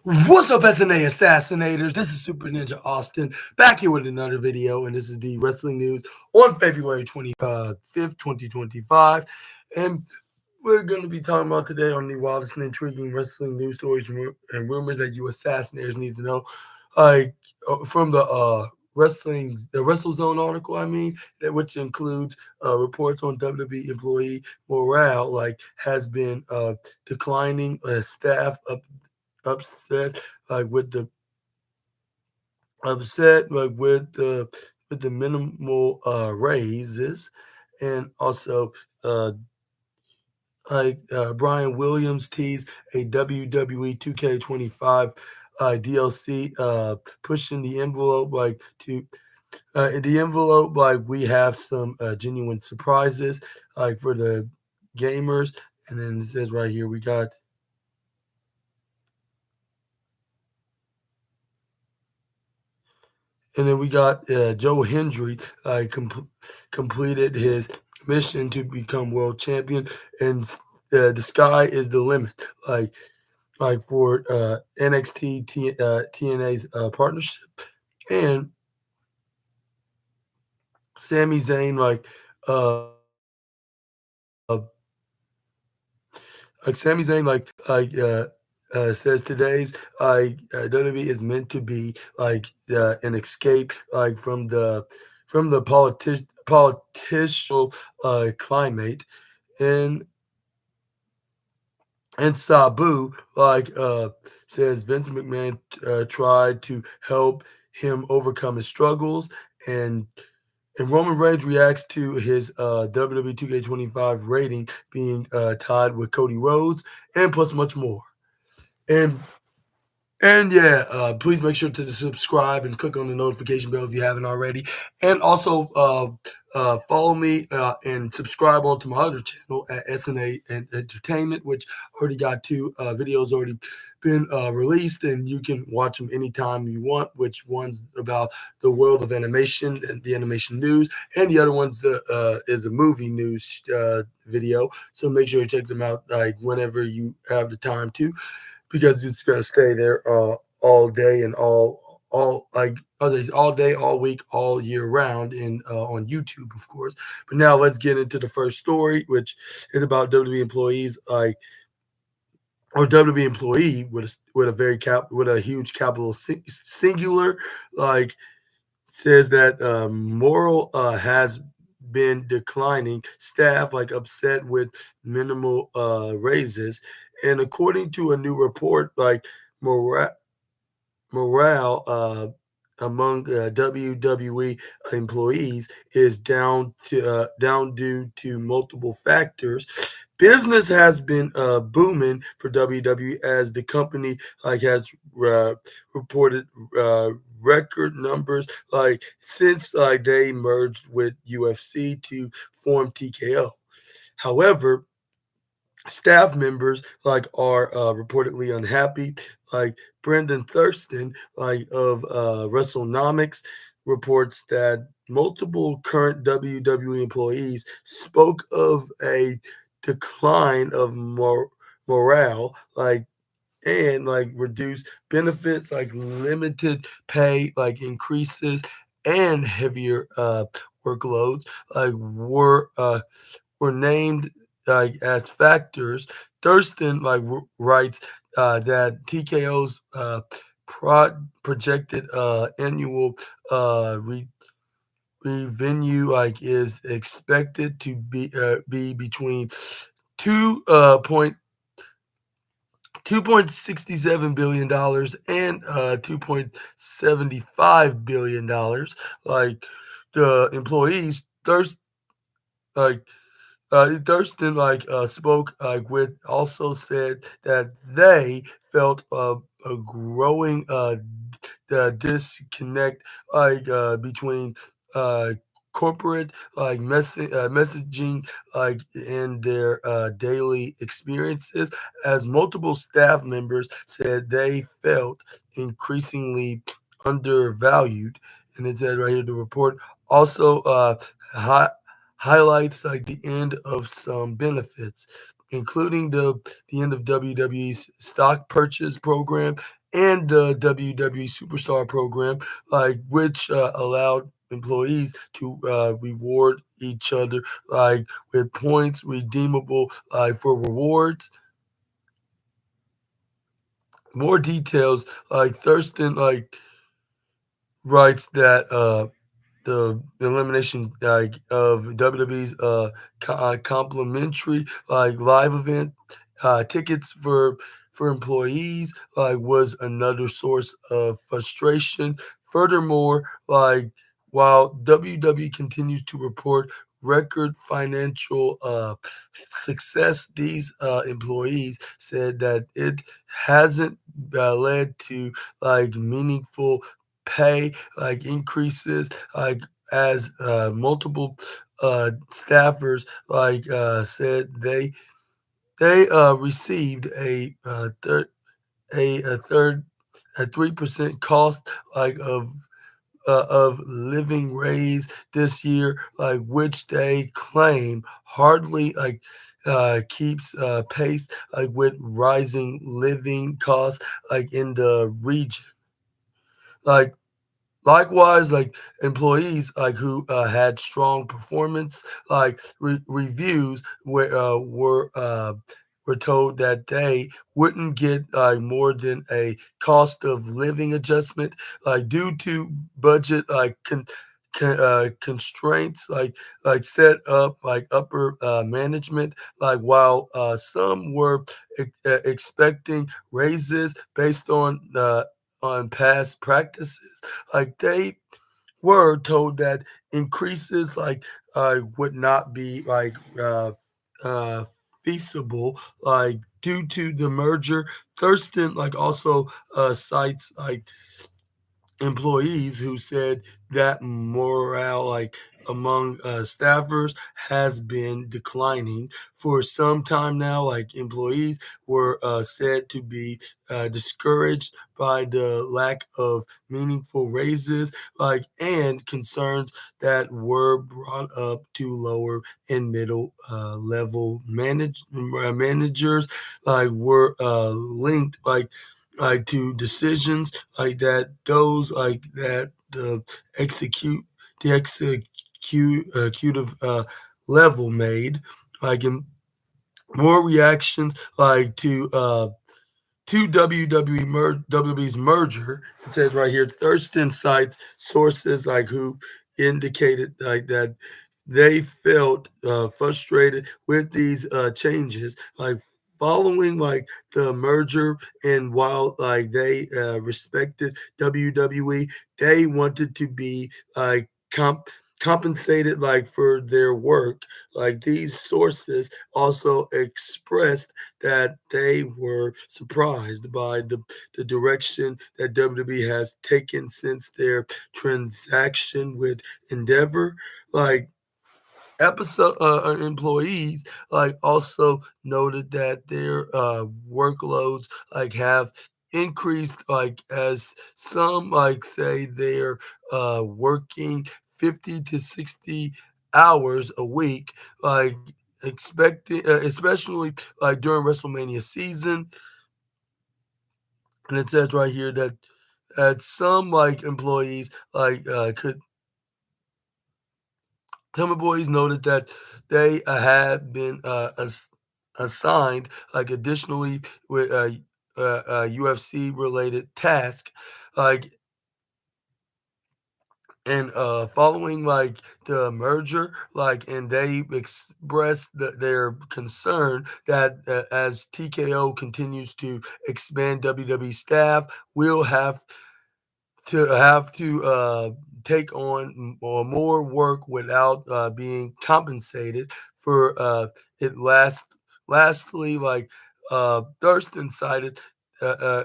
What's up, SNA Assassinators? This is Super Ninja Austin back here with another video, and this is the wrestling news on February 25th, 2025. And we're going to be talking about today on the wildest and intriguing wrestling news stories and rumors that you Assassinators need to know. Like from the Wrestle Zone article, which includes reports on WWE employee morale, has been declining, staff upset with the minimal raises, and also uh Brian Williams teased a WWE 2K25 DLC, pushing the envelope to in the envelope, we have some genuine surprises for the gamers. And then it says right here we got. And then we got Joe Hendry completed his mission to become world champion, and the sky is the limit. For NXT TNA's partnership, and Sami Zayn uh Sami Zayn says today's WWE is meant to be an escape from the political climate, and Sabu says Vince McMahon tried to help him overcome his struggles, and Roman Reigns reacts to his WWE 2K25 rating being tied with Cody Rhodes, and plus much more. And yeah, please make sure to subscribe and click on the notification bell if you haven't already. And also follow me and subscribe onto my other channel at SNA and Entertainment, which already got two videos already been released, and you can watch them anytime you want. Which one's about the world of animation and the animation news, and the other one's is a movie news video. So make sure you check them out whenever you have the time to, because it's gonna stay there all day and all like others all day, all week, all year round, and on YouTube, of course. But now let's get into the first story, which is about WWE employees, or WWE employee with a huge capital singular, says that moral has been declining. Staff upset with minimal raises, and according to a new report, morale among WWE employees is down due to multiple factors. Business has been booming for WWE, as the company has reported record numbers since they merged with UFC to form TKO. However, staff members are reportedly unhappy. Brendan Thurston of WrestleNomics reports that multiple current WWE employees spoke of a decline of morale, and reduced benefits, limited pay, increases, and heavier workloads were named as factors. Thurston writes that TKO's projected annual revenue is expected to be between two point $2.67 billion and $2.75 billion. The employees like Thurston spoke with also said that they felt a growing disconnect between corporate messaging in their daily experiences, as multiple staff members said they felt increasingly undervalued. And it said right here, the report also highlights the end of some benefits, including the end of WWE's stock purchase program, and the WWE Superstar program, which allowed employees to reward each other with points redeemable for rewards. More details, Thurston writes that the elimination of WWE's complimentary live event tickets for employees was another source of frustration. Furthermore, while WWE continues to report record financial success, these employees said that it hasn't led to meaningful pay increases as multiple staffers said they received a third a 3% cost of living raise this year, which they claim hardly keeps pace with rising living costs in the region. Like Likewise, employees who had strong performance reviews were told that they wouldn't get more than a cost of living adjustment due to budget constraints set up upper management, while some were expecting raises based on past practices. They were told that increases would not be uh, feasible due to the merger. Thurston also cites employees who said that morale among staffers has been declining for some time now. Employees were said to be discouraged by the lack of meaningful raises and concerns that were brought up to lower and middle level managers were linked to decisions that those that execute the executive level made, in more reactions to WWE's merger. It says right here, Thurston cites sources who indicated that they felt frustrated with these changes, following the merger, and while they respected WWE, they wanted to be compensated for their work. These sources also expressed that they were surprised by the direction that WWE has taken since their transaction with Endeavor. Like episode employees also noted that their workloads have increased as some say they're working 50 to 60 hours a week, expecting especially during WrestleMania season. And it says right here that some employees could Timber Boys noted that they had been assigned additionally with UFC related task, like and following the merger, and they expressed their concern that as TKO continues to expand WWE staff, will have to take on more work without being compensated for it. Lastly, Thurston cited uh, uh,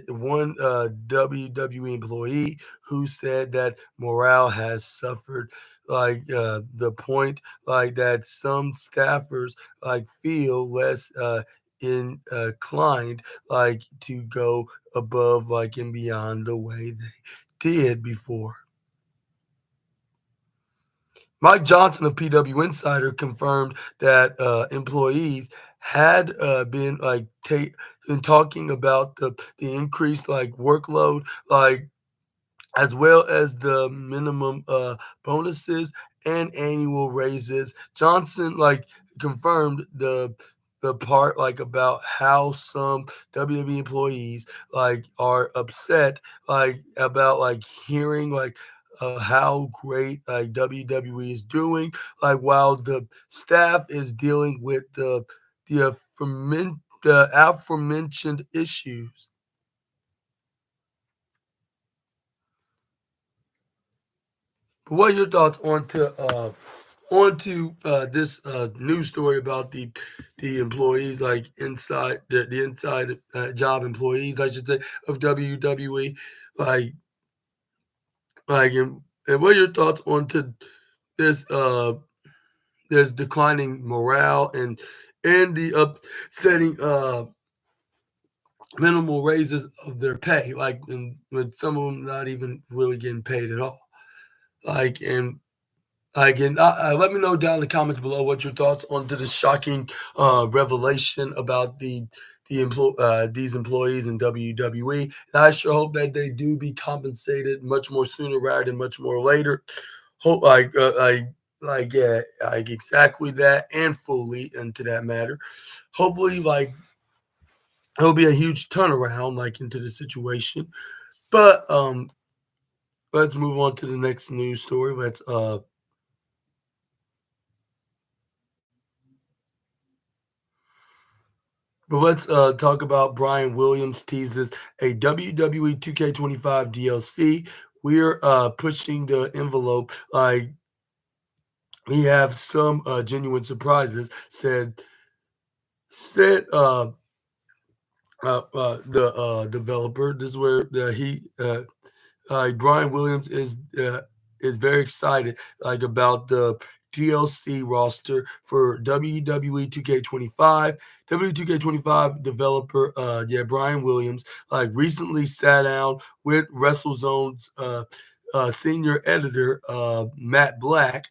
one WWE employee who said that morale has suffered, the point that some staffers feel less inclined to go above and beyond the way they did before. Mike Johnson of PW Insider confirmed that employees had been been talking about the increased workload, as well as the minimum bonuses and annual raises. Johnson confirmed the part about how some WWE employees are upset about hearing how great WWE is doing, while the staff is dealing with the aforementioned issues. But what are your thoughts onto this news story about the employees inside the inside job employees, I should say, of WWE, like and what are your thoughts onto this this declining morale and the upsetting minimal raises of their pay, and with some of them not even really getting paid at all, and let me know down in the comments below what your thoughts on to this shocking revelation about these employees in WWE. And I sure hope that they do be compensated much more sooner rather than much more later. Hope yeah, exactly that and fully into that matter. Hopefully, it'll be a huge turnaround into the situation. But let's move on to the next news story. Let's talk about Brian Williams teases a WWE 2K25 DLC. We're pushing the envelope. We have some genuine surprises. Said the developer. This is where he Brian Williams is very excited about the DLC roster for WWE 2K25. WWE 2K25 developer Brian Williams recently sat down with WrestleZone's senior editor Matt Black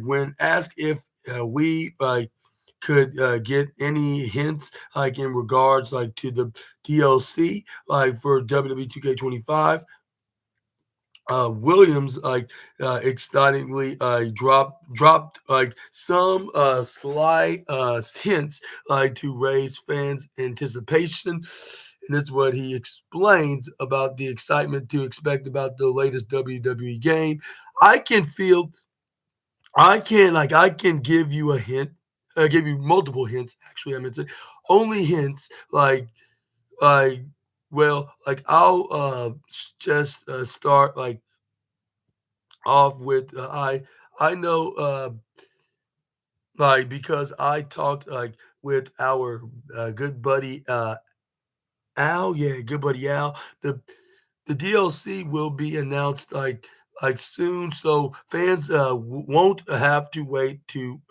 when asked if we could get any hints in regards to the DLC for WWE 2K25. Williams excitingly dropped some sly hints to raise fans' anticipation, and this is what he explains about the excitement to expect about the latest WWE game. I can feel, I can give you a hint. Give you multiple hints. Actually, I meant to only hints like I'll just start off with I know because I talked with our good buddy Al, yeah, good buddy Al. The DLC will be announced soon, so fans won't have to wait too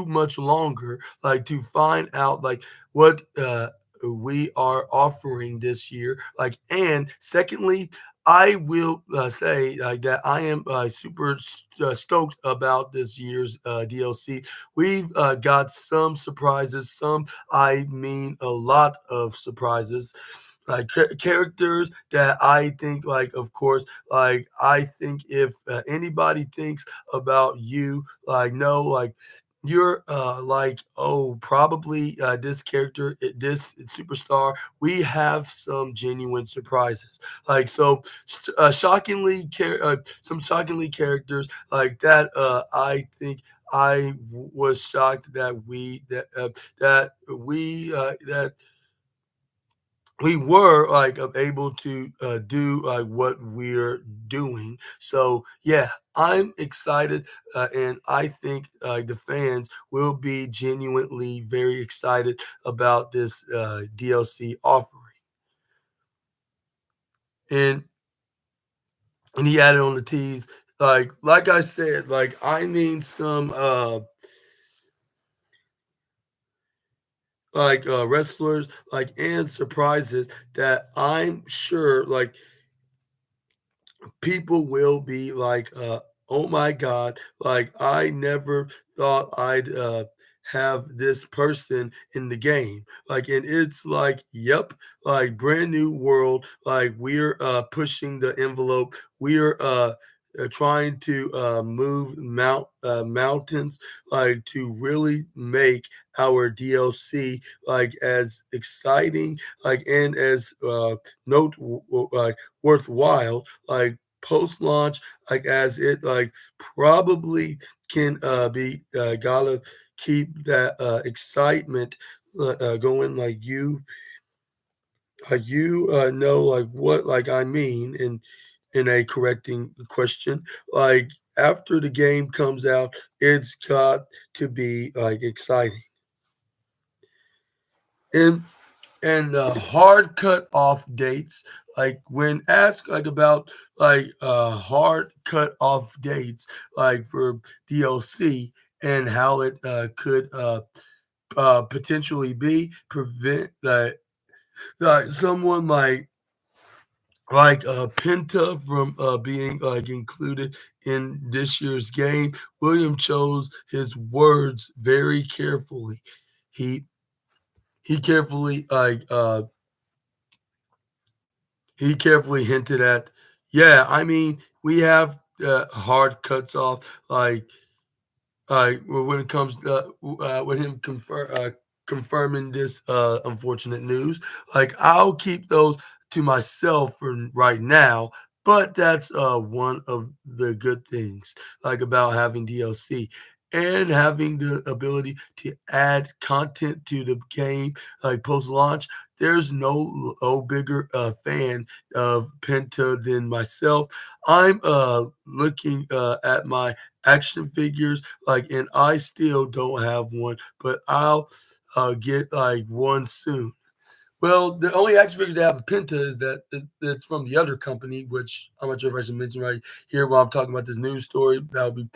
much longer to find out what we are offering this year. And secondly, I will say that I am super stoked about this year's DLC. We've got some surprises, some I mean a lot of surprises, characters that I think, of course, I think if anybody thinks about you, no, you're oh, probably this character, this superstar. We have some genuine surprises, some shockingly characters I think was shocked that we were able to do what we're doing. So yeah, I'm excited, and I think the fans will be genuinely very excited about this DLC offering. And he added on the tease, like I said, I mean some wrestlers and surprises that I'm sure people will be oh my god, I never thought I'd have this person in the game. Like, and it's like, yep, like brand new world. Like we're pushing the envelope. We're trying to move mountains, like to really make our DLC like as exciting, like and as like worthwhile, like post launch, like as it like probably can be gotta keep that excitement going, like you know like what like I mean in a correcting question, like after the game comes out, it's got to be like exciting. And hard cut off dates, like when asked like about like hard cut off dates like for DLC and how it could potentially be prevent like someone like Penta from being like included in this year's game. William chose his words very carefully. He he carefully like he carefully hinted at, yeah, I mean, we have hard cuts off, when it comes with him confirming this unfortunate news. Like I'll keep those to myself for right now, but that's one of the good things like about having DLC and having the ability to add content to the game like post launch. There's no bigger fan of Penta than myself. I'm looking at my action figures, like, and I still don't have one, but I'll get like one soon. Well, the only action figures that have a Penta is that it's from the other company, which I'm not sure if I should mention right here while I'm talking about this news story. That would be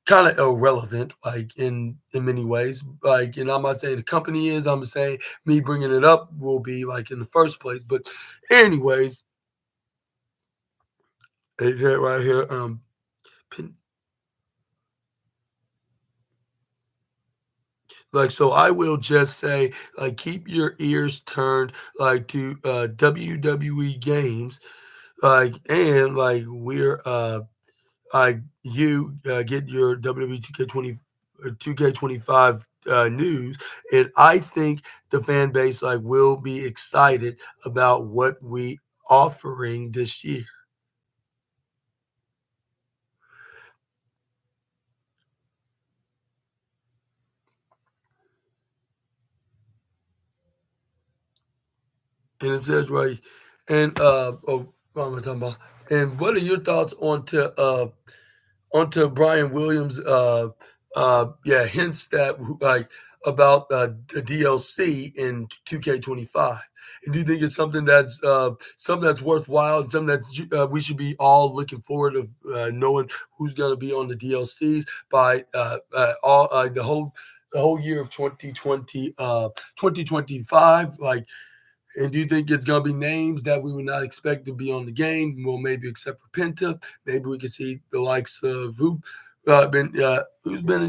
kind of irrelevant, like in many ways. Like, and I'm not saying the company is. I'm saying me bringing it up will be like in the first place. But, anyways, right here, like, so I will just say, like, keep your ears turned, like, to WWE games, like, and like you get your WWE 2K25 news, and I think the fan base like will be excited about what we offering this year. And it says right, and what am I talking about? And what are your thoughts onto Brian Williams, yeah, hints that like about the DLC in 2K25. And do you think it's something that's worthwhile, and something that we should be all looking forward to knowing who's going to be on the DLCs by all the whole year of 2025, like, and do you think it's going to be names that we would not expect to be on the game? Well, maybe except for Penta, maybe we can see the likes of who's been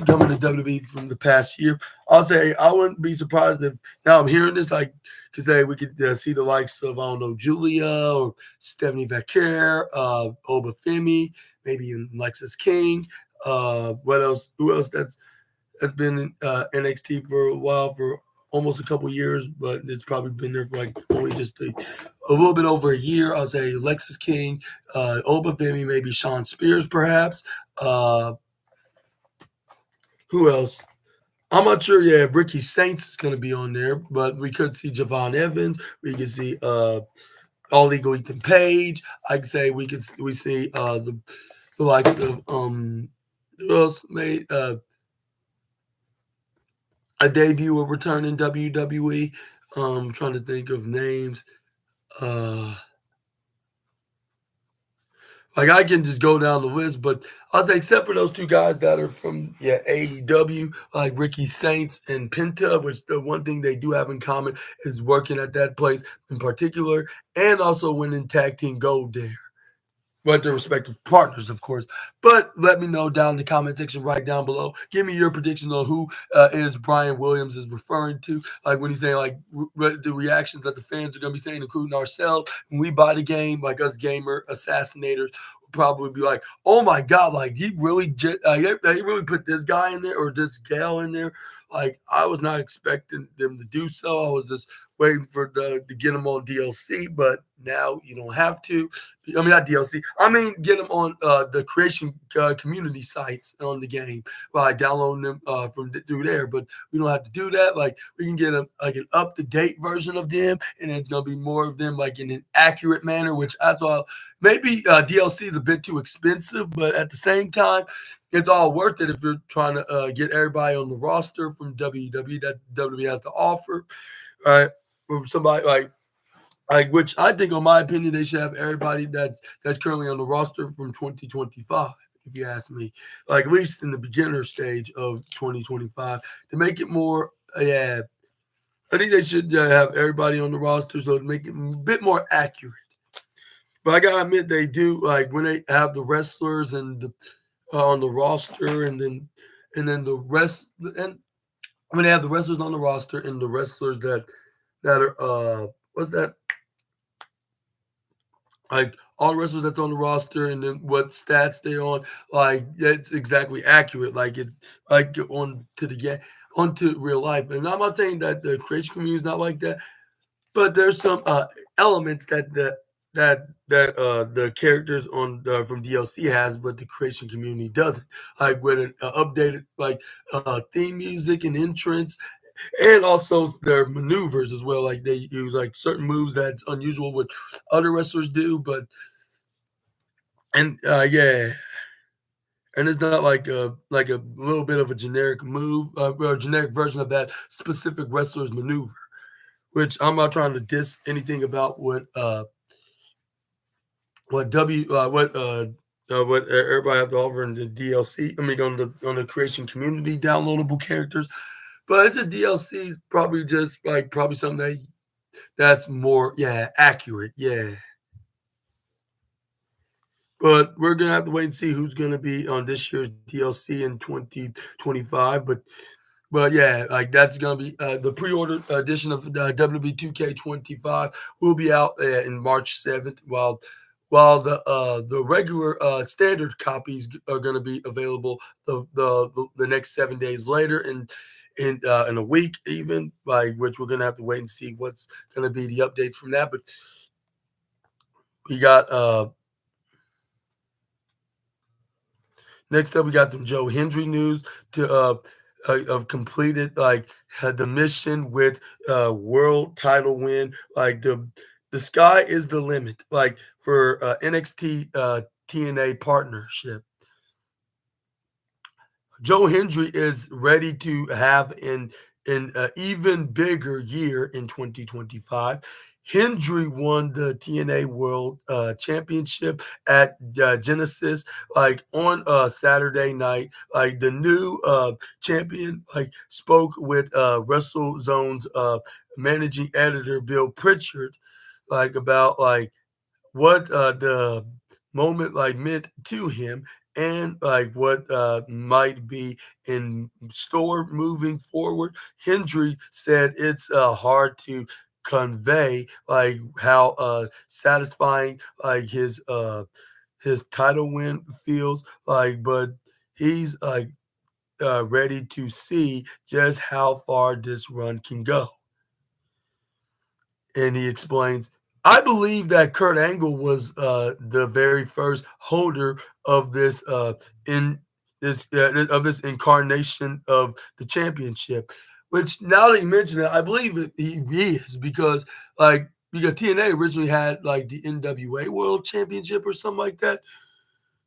coming to WWE from the past year. I'll say I wouldn't be surprised if now I'm hearing this like because say we could see the likes of I don't know Julia or Stephanie Vaquer, Oba Femi, maybe even Lexus King. What else? Who else that's been in NXT for a while for almost a couple years, but it's probably been there for like only just a little bit over a year. I'll say Lexus King, Oba Femi, maybe Sean Spears, perhaps. Uh, who else? I'm not sure. Yeah, Ricky Saints is going to be on there, but we could see Javon Evans. We could see All Legal Ethan Page. I'd say we see the likes of who else made a debut or return in WWE. Trying to think of names. Uh, like I can just go down the list, but I'll say except for those two guys that are from AEW, like Ricky Saints and Penta, which the one thing they do have in common is working at that place in particular, and also winning tag team gold there. with their respective partners, of course. But let me know down in the comment section right down below. Give me your prediction on who is Brian Williams is referring to. Like when he's saying like the reactions that the fans are going to be saying, including ourselves, when we buy the game, like us gamer assassinators, will probably be like, oh my God, like he really, he really put this guy in there or this gal in there. Like I was not expecting them to do so. I was just waiting for to get them on DLC, but now you don't have to. I mean, not DLC. I mean, get them on the creation community sites on the game by downloading them from through there. But we don't have to do that. Like we can get like an up to date version of them, and it's gonna be more of them like in an accurate manner. Which that's all. Maybe DLC is a bit too expensive, but at the same time, it's all worth it if you're trying to get everybody on the roster from WWE that WWE has to offer. Right, from somebody like which I think, in my opinion, they should have everybody that's currently on the roster from 2025. If you ask me, like at least in the beginner stage of 2025, to make it more, yeah, I think they should have everybody on the roster so to make it a bit more accurate. But I gotta admit, they do like when they have the wrestlers and the on the roster, and then the rest, and when they have the wrestlers on the roster and the wrestlers that are what's that, like all the wrestlers that's on the roster and then what stats they're on, like it's exactly accurate. Like it like on to the game onto real life. And I'm not saying that the creation community is not like that, but there's some elements that the characters on from DLC has, but the creation community doesn't. Like with an updated like theme music and entrance, and also their maneuvers as well. Like they use like certain moves that's unusual what other wrestlers do, but and yeah, and it's not like a little bit of a generic move or a generic version of that specific wrestler's maneuver. Which I'm not trying to diss anything about what W what everybody have to offer in the DLC. I mean on the creation community downloadable characters, but it's just DLC is probably just like probably something that's more accurate, yeah. But we're gonna have to wait and see who's gonna be on this year's DLC in 2025. But yeah, like that's gonna be the pre-order edition of WWE 2K25 will be out in March 7th, while the regular standard copies are gonna be available the next 7 days later, in a week even, like which we're gonna have to wait and see what's gonna be the updates from that. But we got next up, we got some Joe Hendry news to of completed like had the mission with world title win. Like the sky is the limit. Like for NXT TNA partnership. Joe Hendry is ready to have an even bigger year in 2025. Hendry won the TNA World Championship at Genesis, like on Saturday night. Like the new champion, like spoke with WrestleZone's managing editor Bill Pritchard, like about like what the moment like meant to him and like what might be in store moving forward. Hendry said it's hard to convey like how satisfying like his title win feels like, but he's like ready to see just how far this run can go. And he explains, I believe that Kurt Angle was the very first holder of this in this of this incarnation of the championship. Which now that you mention it, I believe he is because TNA originally had like the NWA World Championship or something like that.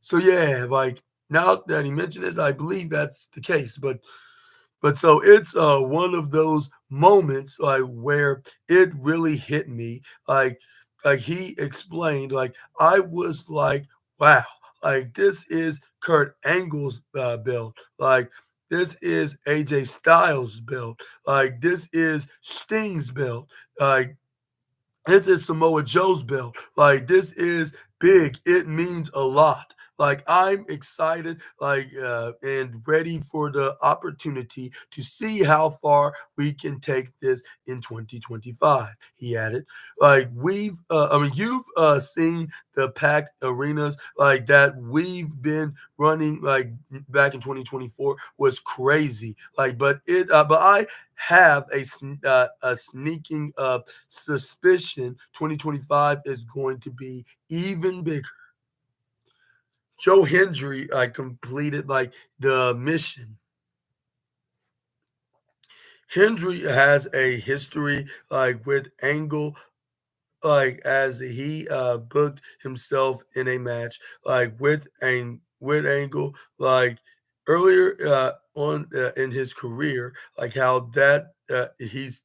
So yeah, like now that he mentioned it, I believe that's the case. But so it's one of those moments like where it really hit me. Like he explained, like I was like, wow, like this is Kurt Angle's belt. Like this is AJ Styles' belt. Like this is Sting's belt. Like this is Samoa Joe's belt. Like this is big. It means a lot. Like I'm excited, and ready for the opportunity to see how far we can take this in 2025. He added, you've seen the packed arenas like that we've been running like back in 2024 was crazy. But I have a sneaking suspicion 2025 is going to be even bigger. Joe Hendry completed like the mission. Hendry has a history with Angle, as he booked himself in a match with Angle earlier on in his career, like how that he's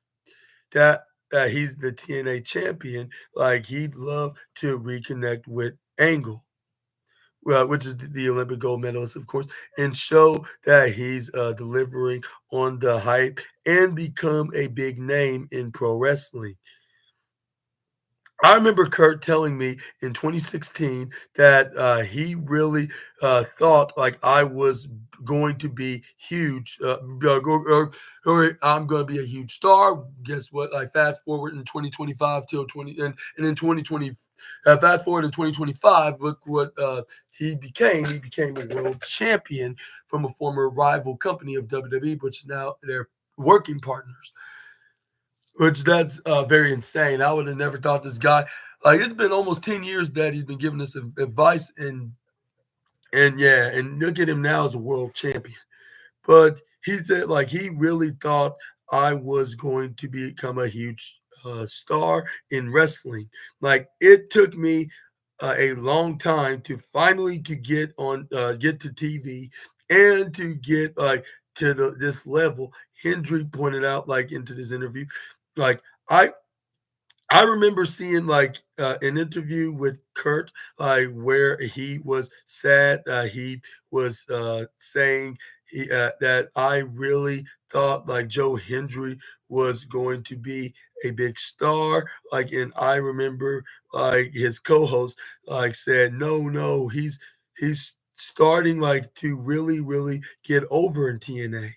the TNA champion. Like he'd love to reconnect with Angle, which is the Olympic gold medalist, of course, and show that he's delivering on the hype and become a big name in pro wrestling. I remember Kurt telling me in 2016 that he really thought like I was going to be huge, or I'm going to be a huge star. Guess what? I fast forward in 2025 till 20, and in 2020, fast forward in 2025. Look what he became. He became a world champion from a former rival company of WWE, which now they're working partners. Which that's very insane. I would have never thought this guy. Like it's been almost 10 years that he's been giving us advice, and yeah, and look at him now as a world champion. But he said like he really thought I was going to become a huge star in wrestling. Like it took me a long time to finally to get to TV and to get to this level. Hendry pointed out like into this interview, like I I remember seeing an interview with Kurt, where he was sad. He was saying that I really thought like Joe Hendry was going to be a big star. And I remember his co-host said, no, no, he's starting to really, really get over in TNA.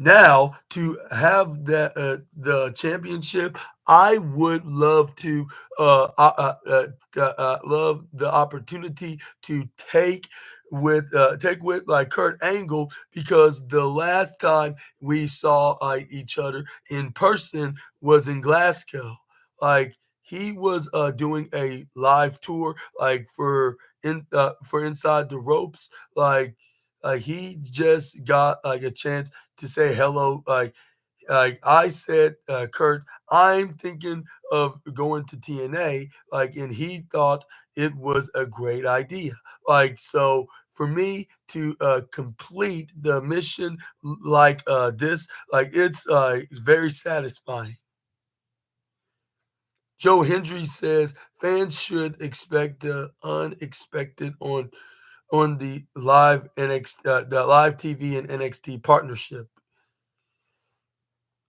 Now to have the championship, I would love to love the opportunity to take with like Kurt Angle, because the last time we saw each other in person was in Glasgow. Like he was doing a live tour for Inside the Ropes. He just got a chance to say hello. I said, Kurt, I'm thinking of going to TNA. And he thought it was a great idea. So for me to complete the mission this, it's very satisfying. Joe Hendry says fans should expect the unexpected on the live TV and NXT partnership.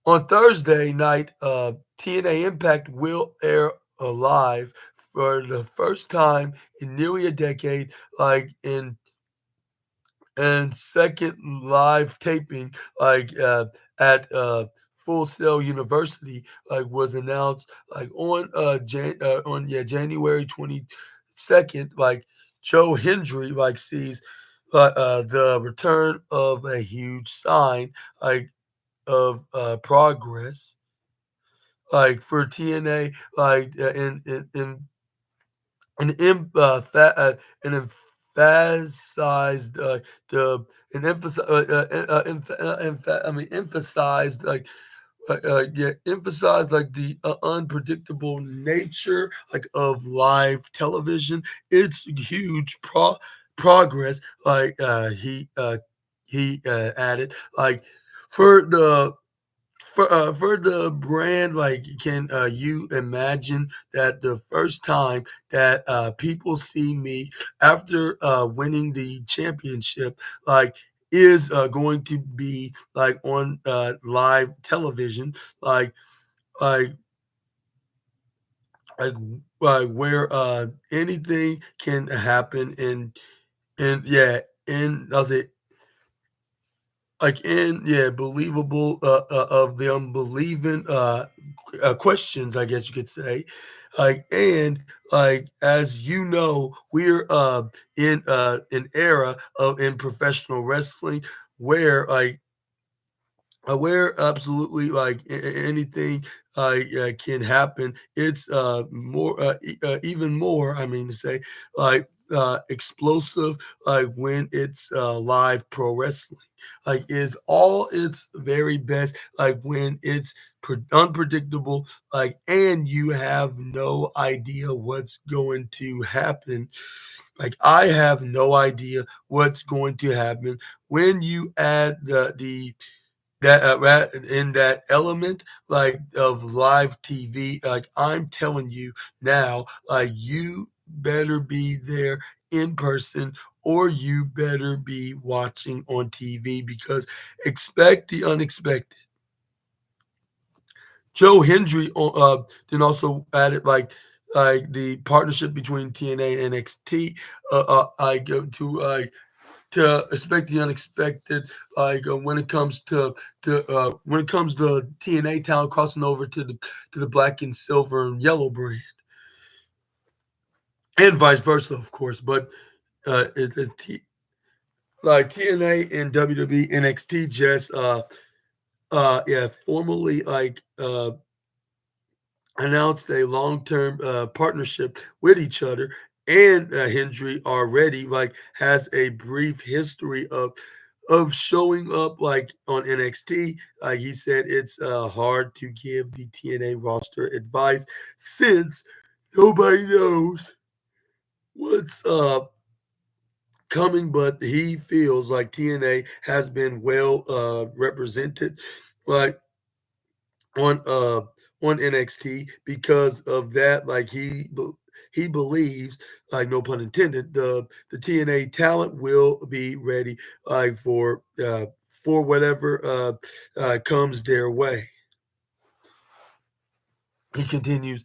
On Thursday night, TNA Impact will air live for the first time in nearly a decade, and second live taping, at Full Sail University, was announced January 22nd. Joe Hendry sees the return of a huge sign of progress for TNA, and and emphasized the and emphasize emphasized emphasized the unpredictable nature of live television. It's huge progress. He added for the for the brand. Can you imagine that the first time that people see me after winning the championship is going to be on live television, like like like where anything can happen in yeah in I'll say like in yeah believable of the unbelieving questions, I guess you could say, like, and like as you know, we're in an era of in professional wrestling where where absolutely like anything can happen. It's more even more, I mean to say, like explosive, like when it's live pro wrestling, like is all its very best, like when it's unpredictable, like, and you have no idea what's going to happen. Like I have no idea what's going to happen when you add the that in that element like of live TV. Like I'm telling you now, like you better be there in person or you better be watching on TV because expect the unexpected. Joe Hendry then also added like the partnership between TNA and NXT. I go to expect the unexpected. Like when it comes to when it comes to TNA talent crossing over to the black and silver and yellow brand, and vice versa, of course. But like TNA and WWE NXT just yeah formally like announced a long-term partnership with each other, and Hendry already like has a brief history of showing up like on NXT. He said it's hard to give the TNA roster advice since nobody knows what's coming, but he feels like TNA has been well represented. Like on NXT because of that. Like he believes, like no pun intended, the TNA talent will be ready like for whatever comes their way. He continues,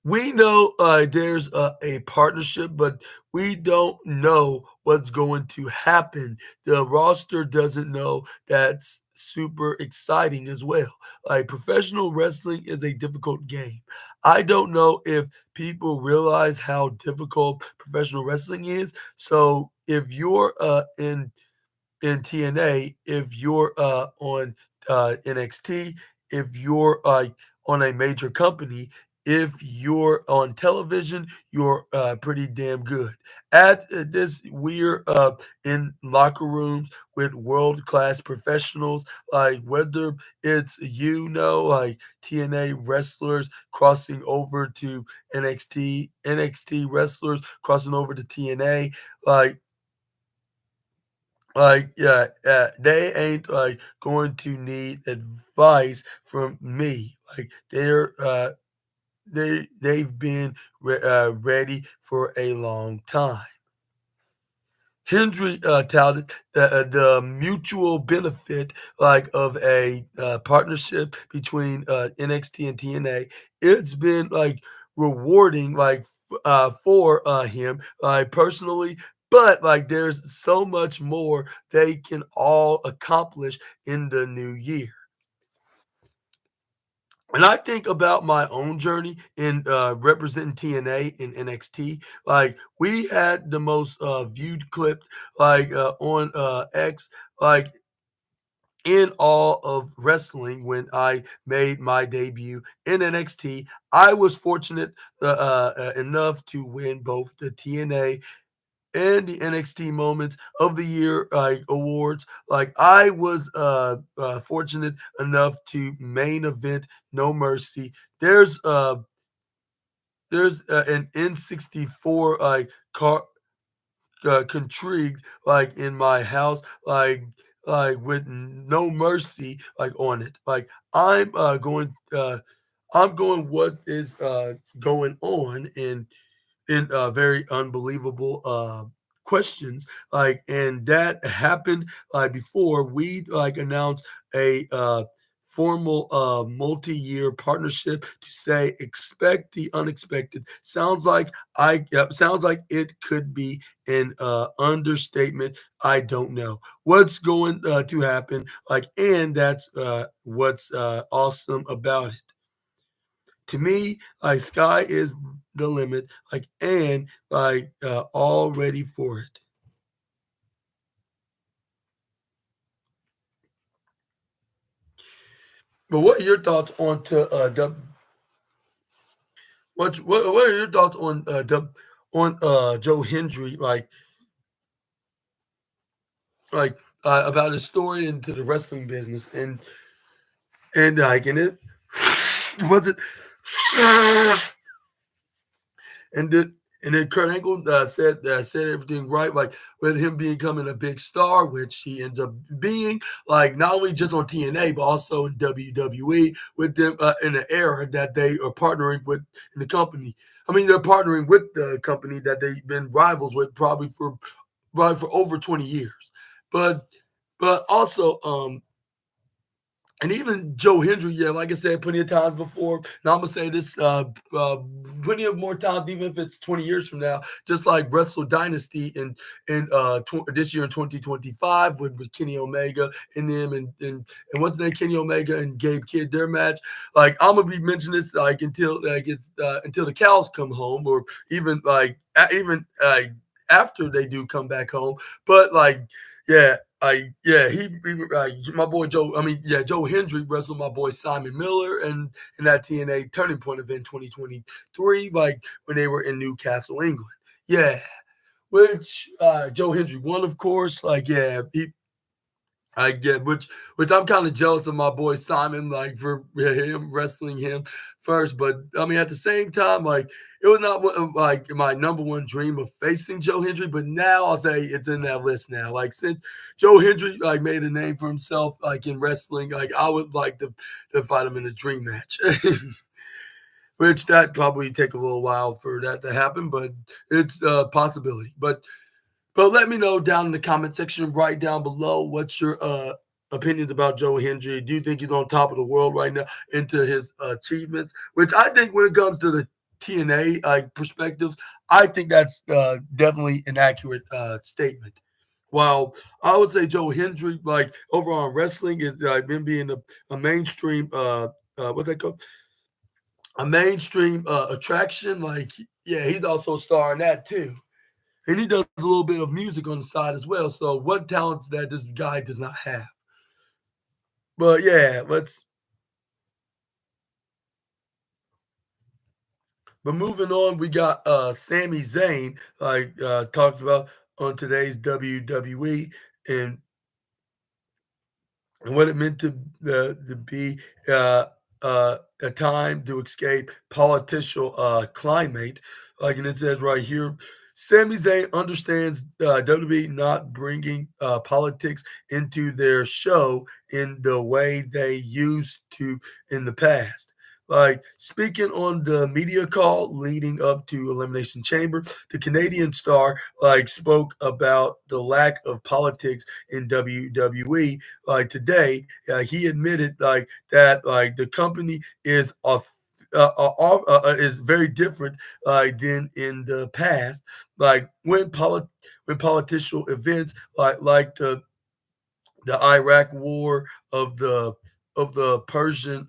we know there's a partnership, but we don't know what's going to happen. The roster doesn't know. That's super exciting as well. Like professional wrestling is a difficult game. I don't know if people realize how difficult professional wrestling is. So if you're in TNA, if you're on NXT, if you're on a major company, if you're on television, you're pretty damn good. At this, we're in locker rooms with world class professionals, like whether it's like TNA wrestlers crossing over to NXT wrestlers crossing over to TNA, like yeah, they ain't going to need advice from me. Like they've been ready for a long time. Hendry touted the mutual benefit like of a partnership between NXT and TNA. It's been like rewarding like for him personally, but like there's so much more they can all accomplish in the new year. When I think about my own journey in representing TNA and NXT, like we had the most viewed clip like on X, like in all of wrestling when I made my debut in NXT. I was fortunate enough to win both the TNA and the NXT Moments of the Year awards. Like I was fortunate enough to main event No Mercy. There's an N64 car contrigued like in my house like with No Mercy like on it. Like I'm going what is going on in very unbelievable questions like, and that happened like before we like announced a formal multi-year partnership to say expect the unexpected. Sounds like it could be an understatement. I don't know what's going to happen. And that's what's awesome about it. To me, sky is the limit. And all ready for it. But what are your thoughts on to what are your thoughts on Joe Hendry about his story into the wrestling business and it was it and did and then Kurt Angle said everything right, with him becoming a big star, which he ends up being, not only just on TNA but also in WWE with them in the era that they are partnering with in the company. I mean, they're partnering with the company that they've been rivals with probably for over 20 years. But also and even Joe Hendry, yeah, like I said, plenty of times before. Now I'm gonna say this, plenty of more times, even if it's 20 years from now. Just like Wrestle Dynasty this year in 2025 with Kenny Omega and them and what's the name, Kenny Omega and Gabe Kidd, their match. I'm gonna be mentioning this until the cows come home, or even after they do come back home. But yeah, my boy Joe. I mean, yeah, Joe Hendry wrestled my boy Simon Miller and in that TNA Turning Point event 2023, when they were in Newcastle, England. Yeah, which Joe Hendry won, of course. Yeah, I get which I'm kind of jealous of my boy Simon, for him wrestling him first. But I mean, at the same time, it was not my number one dream of facing Joe Hendry. But now I'll say it's in that list now. Since Joe Hendry made a name for himself in wrestling, I would like to fight him in a dream match. Which that probably take a little while for that to happen, but it's a possibility. But let me know down in the comment section right down below what's your opinions about Joe Hendry. Do you think he's on top of the world right now into his achievements? Which I think when it comes to the TNA perspectives, I think that's definitely an accurate statement. While I would say Joe Hendry, overall in wrestling, is been being a mainstream what they call a mainstream attraction. Yeah, he's also a star in that too. And he does a little bit of music on the side as well. So what talents that this guy does not have. But yeah, but moving on, we got Sami Zayn, talked about on today's WWE, and and what it meant to be a time to escape political climate. And it says right here, Sami Zayn understands WWE not bringing politics into their show in the way they used to in the past. Speaking on the media call leading up to Elimination Chamber, the Canadian star spoke about the lack of politics in WWE today. He admitted that the company is very different than in the past. When political events the Iraq War of the Persian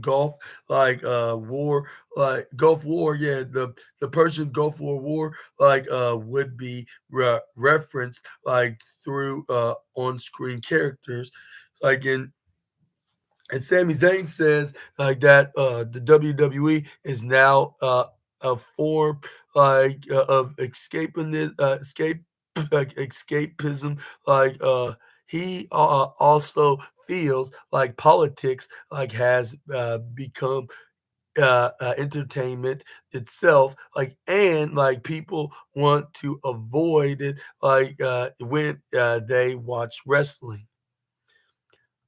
Gulf war, Gulf War, yeah, the Persian Gulf War would be referenced through on-screen characters, in and Sami Zayn says that the WWE is now a form of escapism. He also feels like politics has become entertainment itself, and people want to avoid it when they watch wrestling.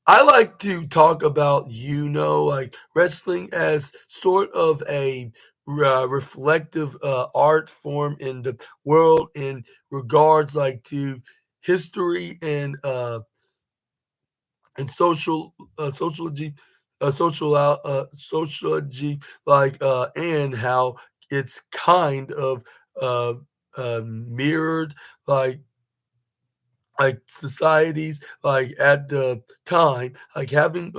I like to talk about, wrestling as sort of a reflective art form in the world in regards to history and sociology, sociology, and how it's kind of uh, mirrored like societies at the time, having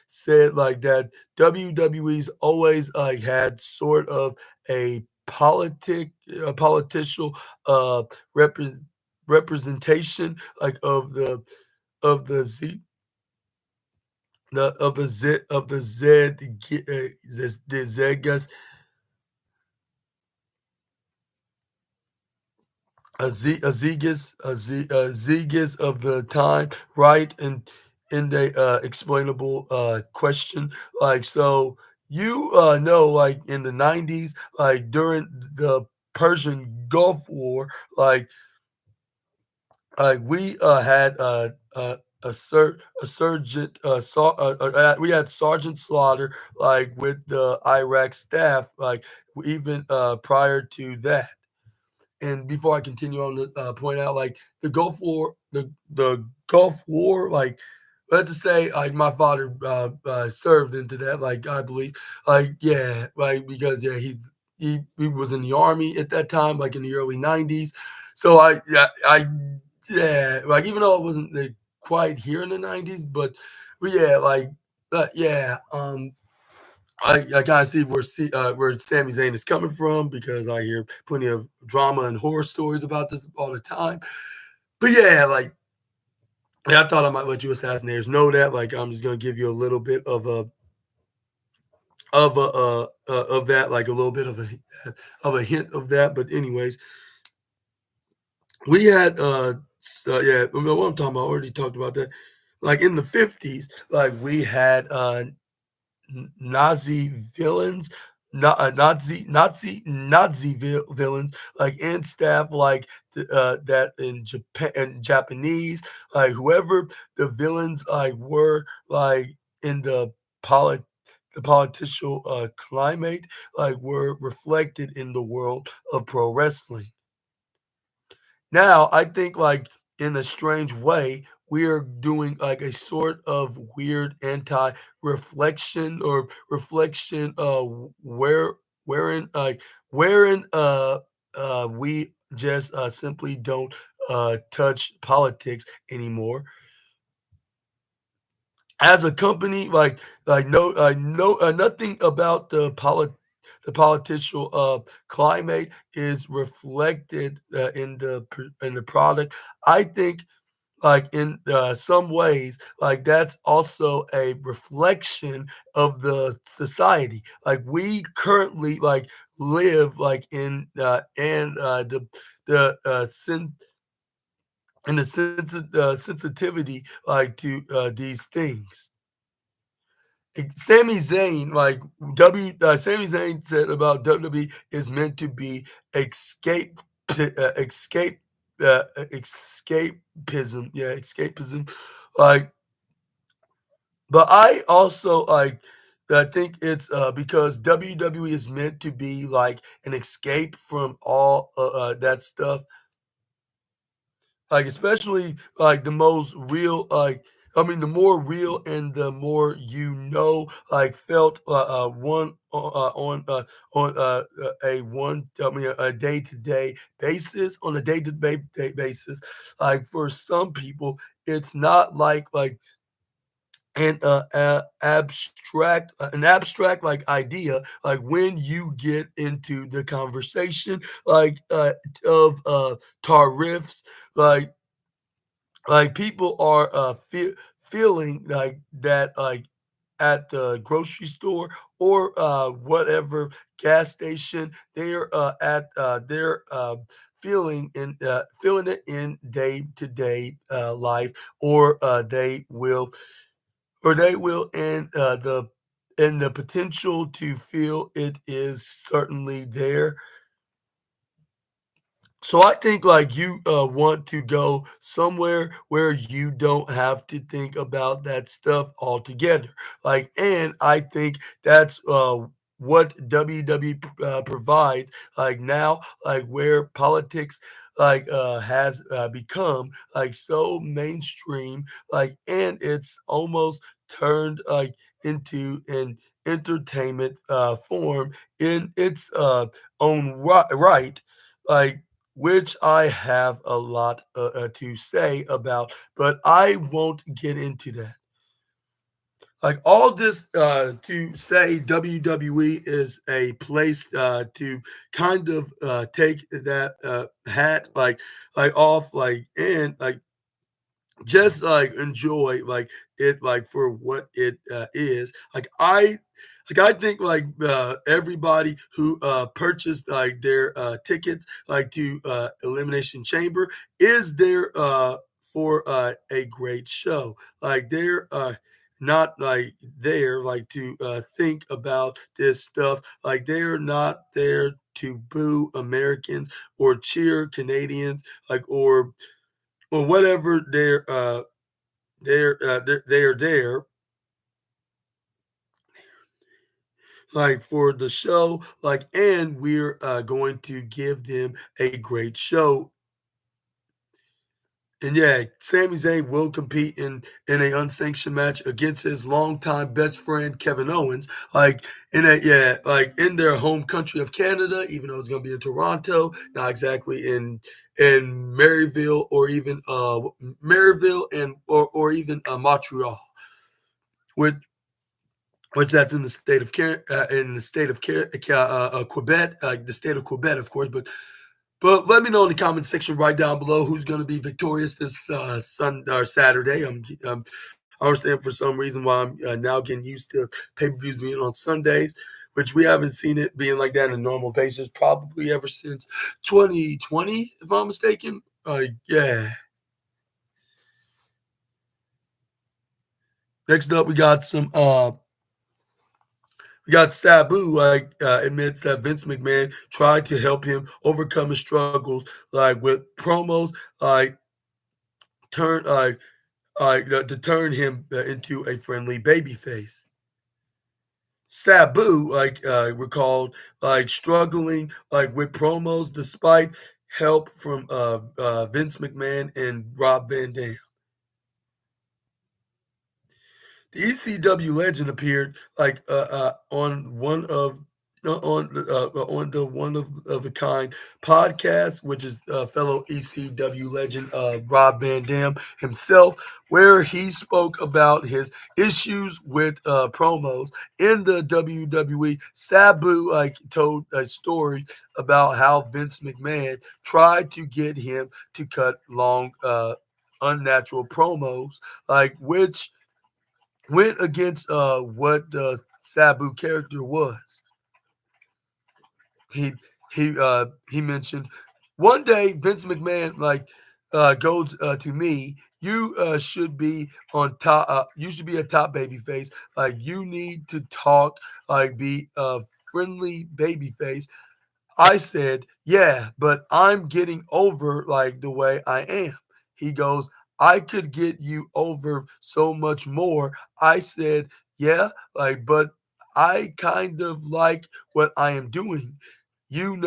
said that WWE's always had sort of a political uh repre- representation of the Z of the Zegas Zegas of the time, right? And in the explainable question, so you know, in the 90s, during the Persian Gulf War, like we had a sergeant we had Sergeant Slaughter with the Iraq staff even prior to that. And before I continue on to point out, the Gulf War, the Gulf War, let's just say, my father served into that, I believe, yeah, because yeah, he was in the army at that time, in the early '90s. So yeah, even though I wasn't quite here in the '90s, but yeah, yeah, I kind of see where Sami Zayn is coming from because I hear plenty of drama and horror stories about this all the time. But yeah, yeah, I thought I might let you assassinators know that. I'm just gonna give you a little bit of that, a little bit of a hint of that. But anyways, we had yeah, what I'm talking about. I already talked about that. In the '50s, we had Nazi villains, Nazi and staff that in Japan and Japanese, whoever the villains were in polit the political climate were reflected in the world of pro wrestling. Now, I think in a strange way, we are doing a sort of weird anti-reflection or reflection wherein we just simply don't touch politics anymore as a company, no, no, nothing about the political climate is reflected in the product. I think, in some ways, that's also a reflection of the society. We currently live in and the sensitivity to these things. Sami Zayn, Sami Zayn said about WWE is meant to be escape, escape, escapism. Yeah, escapism. Like, but I also I think it's because WWE is meant to be an escape from all that stuff, especially the most real the more real and the more felt a one a day-to-day basis on a day-to-day basis. For some people it's not an abstract idea when you get into the conversation of tariffs, like people are feeling that at the grocery store or whatever gas station they're at they're feeling it in day to day life, or they will and the potential to feel it is certainly there. So I think you want to go somewhere where you don't have to think about that stuff altogether. And I think that's what WWE provides. Now, where politics has become like so mainstream, and it's almost turned into an entertainment form in its own right, like which I have a lot to say about, but I won't get into that. Like all this to say WWE is a place to kind of take that hat off, and just enjoy it for what it is. I think everybody who purchased their tickets to Elimination Chamber is there for a great show. They're not there to think about this stuff. They're not there to boo Americans or cheer Canadians or whatever they are there for the show, and we're going to give them a great show. And yeah, Sami Zayn will compete in a unsanctioned match against his longtime best friend Kevin Owens, in their home country of Canada, even though it's going to be in Toronto, not exactly in Maryville or even Maryville or even Montreal, which that's in the state of Quebec, the state of Quebec, of course, but let me know in the comment section right down below who's going to be victorious this Saturday. I understand for some reason why I'm now getting used to pay-per-views being on Sundays, which we haven't seen it being like that on a normal basis probably ever since 2020, if I'm mistaken. Yeah. Next up, we got Sabu admits that Vince McMahon tried to help him overcome his struggles with promos turn to turn him into a friendly babyface. Sabu recalled struggling with promos despite help from Vince McMahon and Rob Van Dam. The ECW legend appeared on one of on the one of a kind podcast, which is fellow ECW legend Rob Van Dam himself, where he spoke about his issues with promos in the WWE. Sabu told a story about how Vince McMahon tried to get him to cut long, unnatural promos, which went against what the Sabu character was. He he mentioned one day Vince McMahon goes to me. You should be on top. You should be a top baby face. You need to talk. Be a friendly baby face. I said, yeah, but I'm getting over the way I am. He goes, I could get you over so much more. I said, yeah, but I kind of like what I am doing. In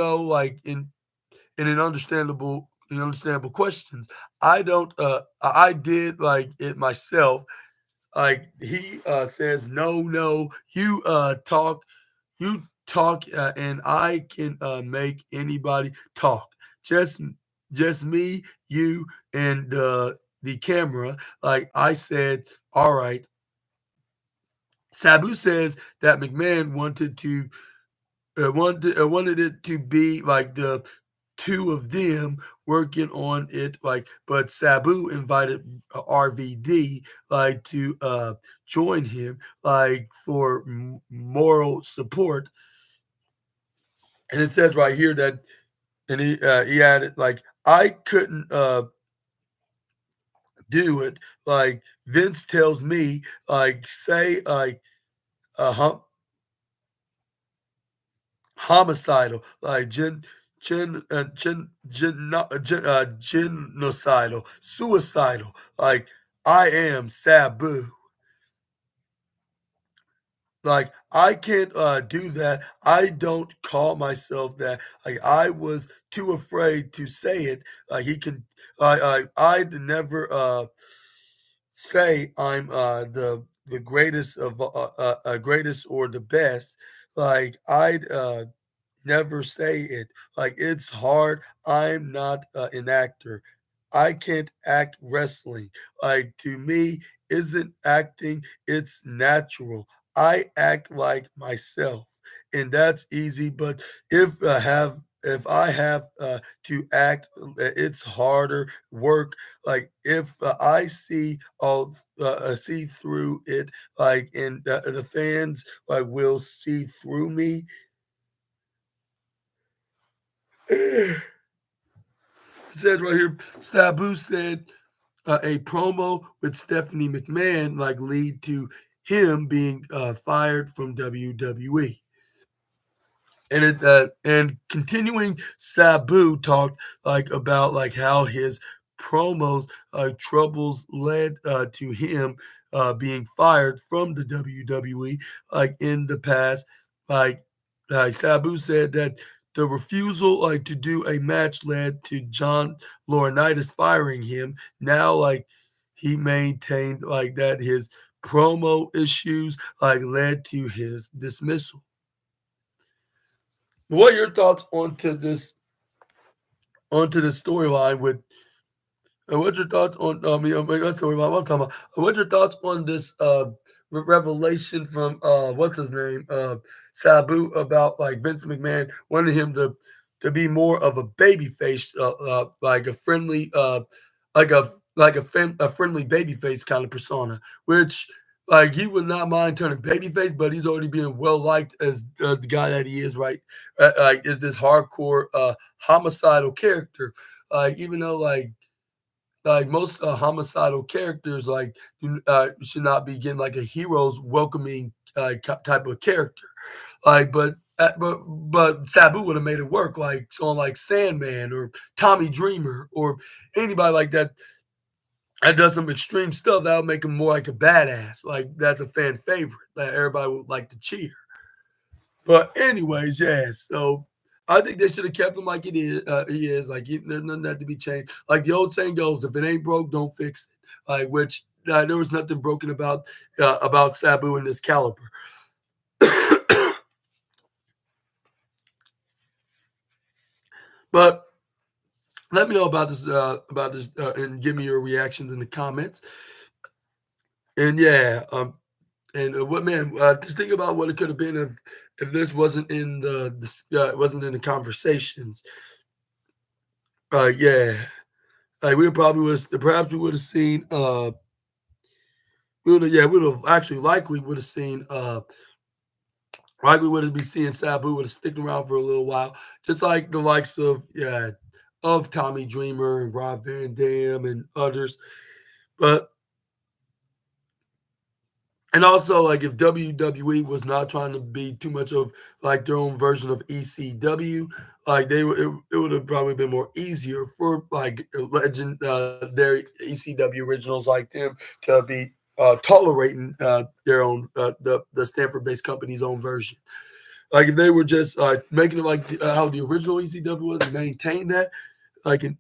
an understandable questions. I don't I did it myself. He says, no, you talk, and I can make anybody talk. Just just me, you, and the camera. I said, all right. Sabu says that McMahon wanted it to be the two of them working on it, but Sabu invited RVD to join him for moral support. And it says right here that, and he added I couldn't do it. Vince tells me say uh, hum, homicidal, genocidal, suicidal. I am Sabu. Like, I can't, do that. I don't call myself that. Like, I was too afraid to say it. He can I'd never, say I'm, the greatest of, greatest or the best. Like, I'd, never say it. Like, it's hard. I'm not, an actor. I can't act wrestling. Like, to me, isn't acting, it's natural. I act like myself, and that's easy. But if I have to act, it's harder work. Like if I see through it, like and the fans like will see through me. It says right here, Sabu said a promo with Stephanie McMahon like lead to him being fired from WWE. And continuing, Sabu talked like about like how his promos troubles led to him being fired from the WWE like in the past. Like Sabu said that the refusal like to do a match led to John Laurinaitis firing him. Now like he maintained like that his promo issues like led to his dismissal. What are your thoughts onto this storyline with what's your thoughts on not storyline, what I'm talking about. What's your thoughts on this revelation from what's his name? Sabu about like Vince McMahon wanting him to be more of a baby face, like a friendly like a friendly baby face kind of persona, which like he would not mind turning babyface, but he's already being well liked as the guy that he is, right? Like is this hardcore homicidal character. Even though like most homicidal characters like should not be getting like a hero's welcoming type of character. But Sabu would have made it work, like someone like Sandman or Tommy Dreamer or anybody like that that does some extreme stuff that'll make him more like a badass. Like that's a fan favorite that everybody would like to cheer. But anyways, yeah. So I think they should have kept him like it is. He is like there's nothing that to be changed. Like the old saying goes, if it ain't broke, don't fix it. Like which there was nothing broken about Sabu in this caliber. But let me know about this and give me your reactions in the comments. And yeah, and what man, just think about what it could have been if this wasn't in wasn't in the conversations. Yeah, like we probably was perhaps we would have seen we would have yeah we would have actually likely would have seen likely would have been seeing Sabu would have sticked around for a little while, just like the likes of of Tommy Dreamer and Rob Van Dam and others. But and also, like, if WWE was not trying to be too much of like their own version of ECW, like it would have probably been more easier for like legendary ECW originals like them to be tolerating their own the Stanford-based company's own version. Like if they were just making it like how the original ECW was and maintain that, like and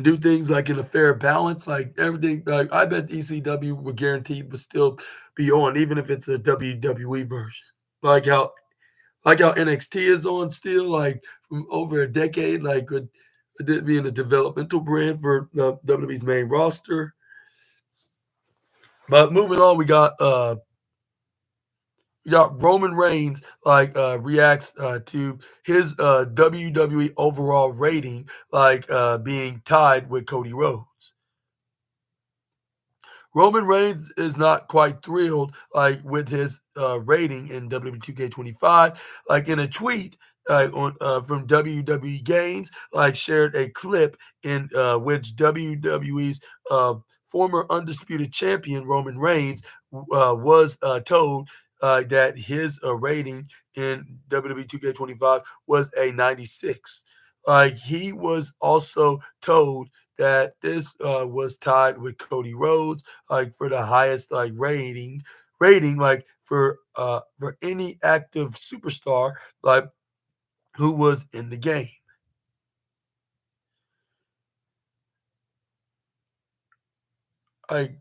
do things like in a fair balance, like everything. Like I bet ECW would guaranteed would still be on, even if it's a WWE version. Like how NXT is on still, like from over a decade, like with it being a developmental brand for the WWE's main roster. But moving on, we got Roman Reigns like reacts to his WWE overall rating like being tied with Cody Rhodes. Roman Reigns is not quite thrilled like with his rating in WWE 2K25. Like in a tweet from WWE Games, like shared a clip in which WWE's former undisputed champion Roman Reigns was told that his rating in WWE 2K25 was a 96. Like he was also told that this was tied with Cody Rhodes, like for the highest like rating for any active superstar like who was in the game. Like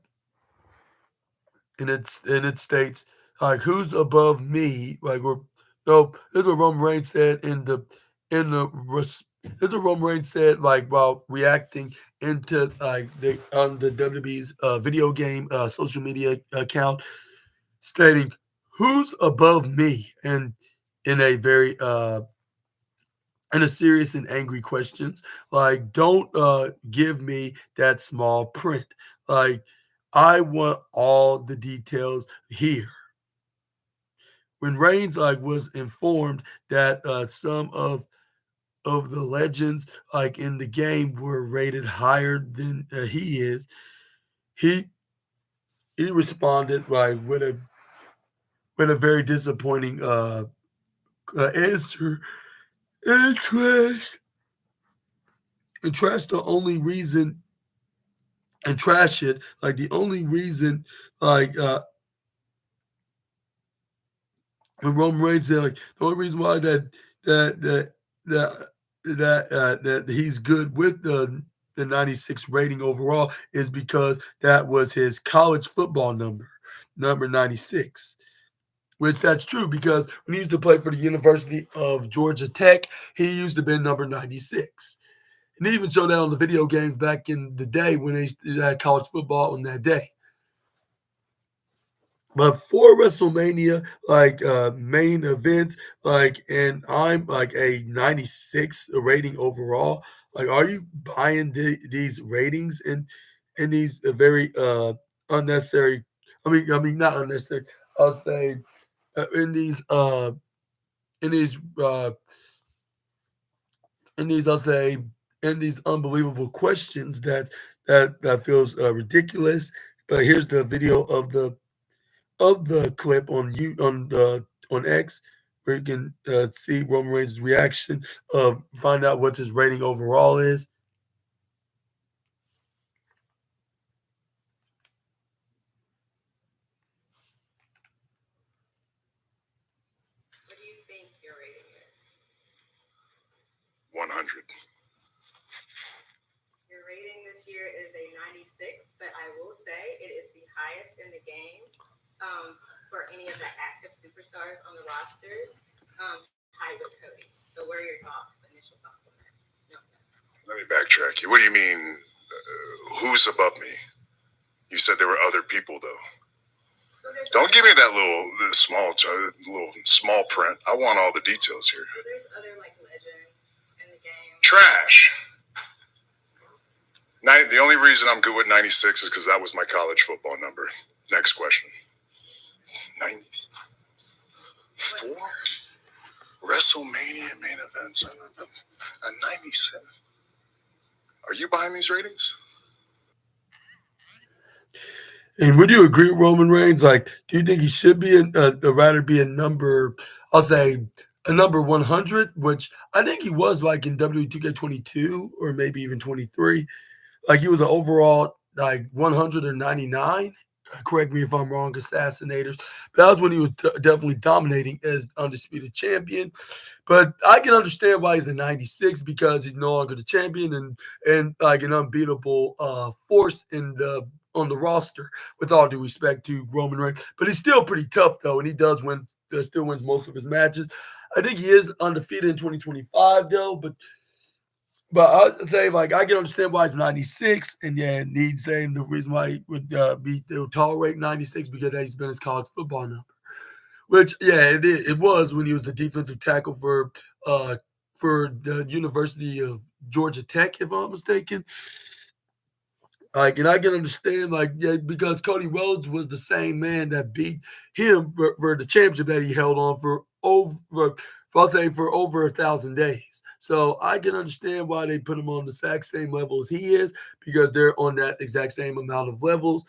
and it states like who's above me, like we're no, this is what Roman Reigns said in the this is what Roman Reigns said like while reacting into like the on the WWE's video game social media account, stating who's above me, and in a very in a serious and angry questions. Like, don't give me that small print. Like, I want all the details here. When Reigns like was informed that some of the legends like in the game were rated higher than he is, he he responded like with a very disappointing answer and trash the only reason and trash it. Like the only reason, like when Roman Reigns said, like the only reason why that that that that he's good with the 96 rating overall is because that was his college football number 96. Which that's true because when he used to play for the University of Georgia Tech, he used to be number 96. And they even showed that on the video games back in the day when they had college football on that day. But for WrestleMania, like main events, like, and I'm like a 96 rating overall. Like, are you buying these ratings and these very unnecessary? I mean, not unnecessary. I'll say in in these uh, I'll say in these unbelievable questions that feels ridiculous. But here's the video of the clip on X, where you can see Roman Reigns' reaction find out what his rating overall is. What do you think your rating is? 100. Your rating this year is a 96, but I will say it is the highest in the game for any of the active superstars on the roster, tied with Cody. So, what are your initial thoughts on that? No. Let me backtrack you. What do you mean, who's above me? You said there were other people, though. So don't give me that little small print. I want all the details here. So there's other like legends in the game. Trash. The only reason I'm good with 96 is because that was my college football number. Next question. 94? WrestleMania main events. A 97. Are you buying these ratings? And would you agree with Roman Reigns? Like, do you think he should be rather be a number? I'll say a number 100, which I think he was like in WWE 2K22 or maybe even 23. Like he was an overall like 100 or 99. Correct me if I'm wrong, Assassinators. That was when he was definitely dominating as undisputed champion. But I can understand why he's a 96 because he's no longer the champion and like an unbeatable force in the on the roster. With all due respect to Roman Reigns, but he's still pretty tough though, and he does win. Still wins most of his matches. I think he is undefeated in 2025 though, but I'd say like I can understand why it's 96, and yeah, needs saying the reason why he would they would tolerate 96 because he's been his college football number. Which yeah, it is. It was when he was the defensive tackle for the University of Georgia Tech, if I'm not mistaken. Like, and I can understand, like, yeah, because Cody Rhodes was the same man that beat him for the championship that he held on I'll say, for over 1,000 days. So I can understand why they put him on the exact same level as he is because they're on that exact same amount of levels.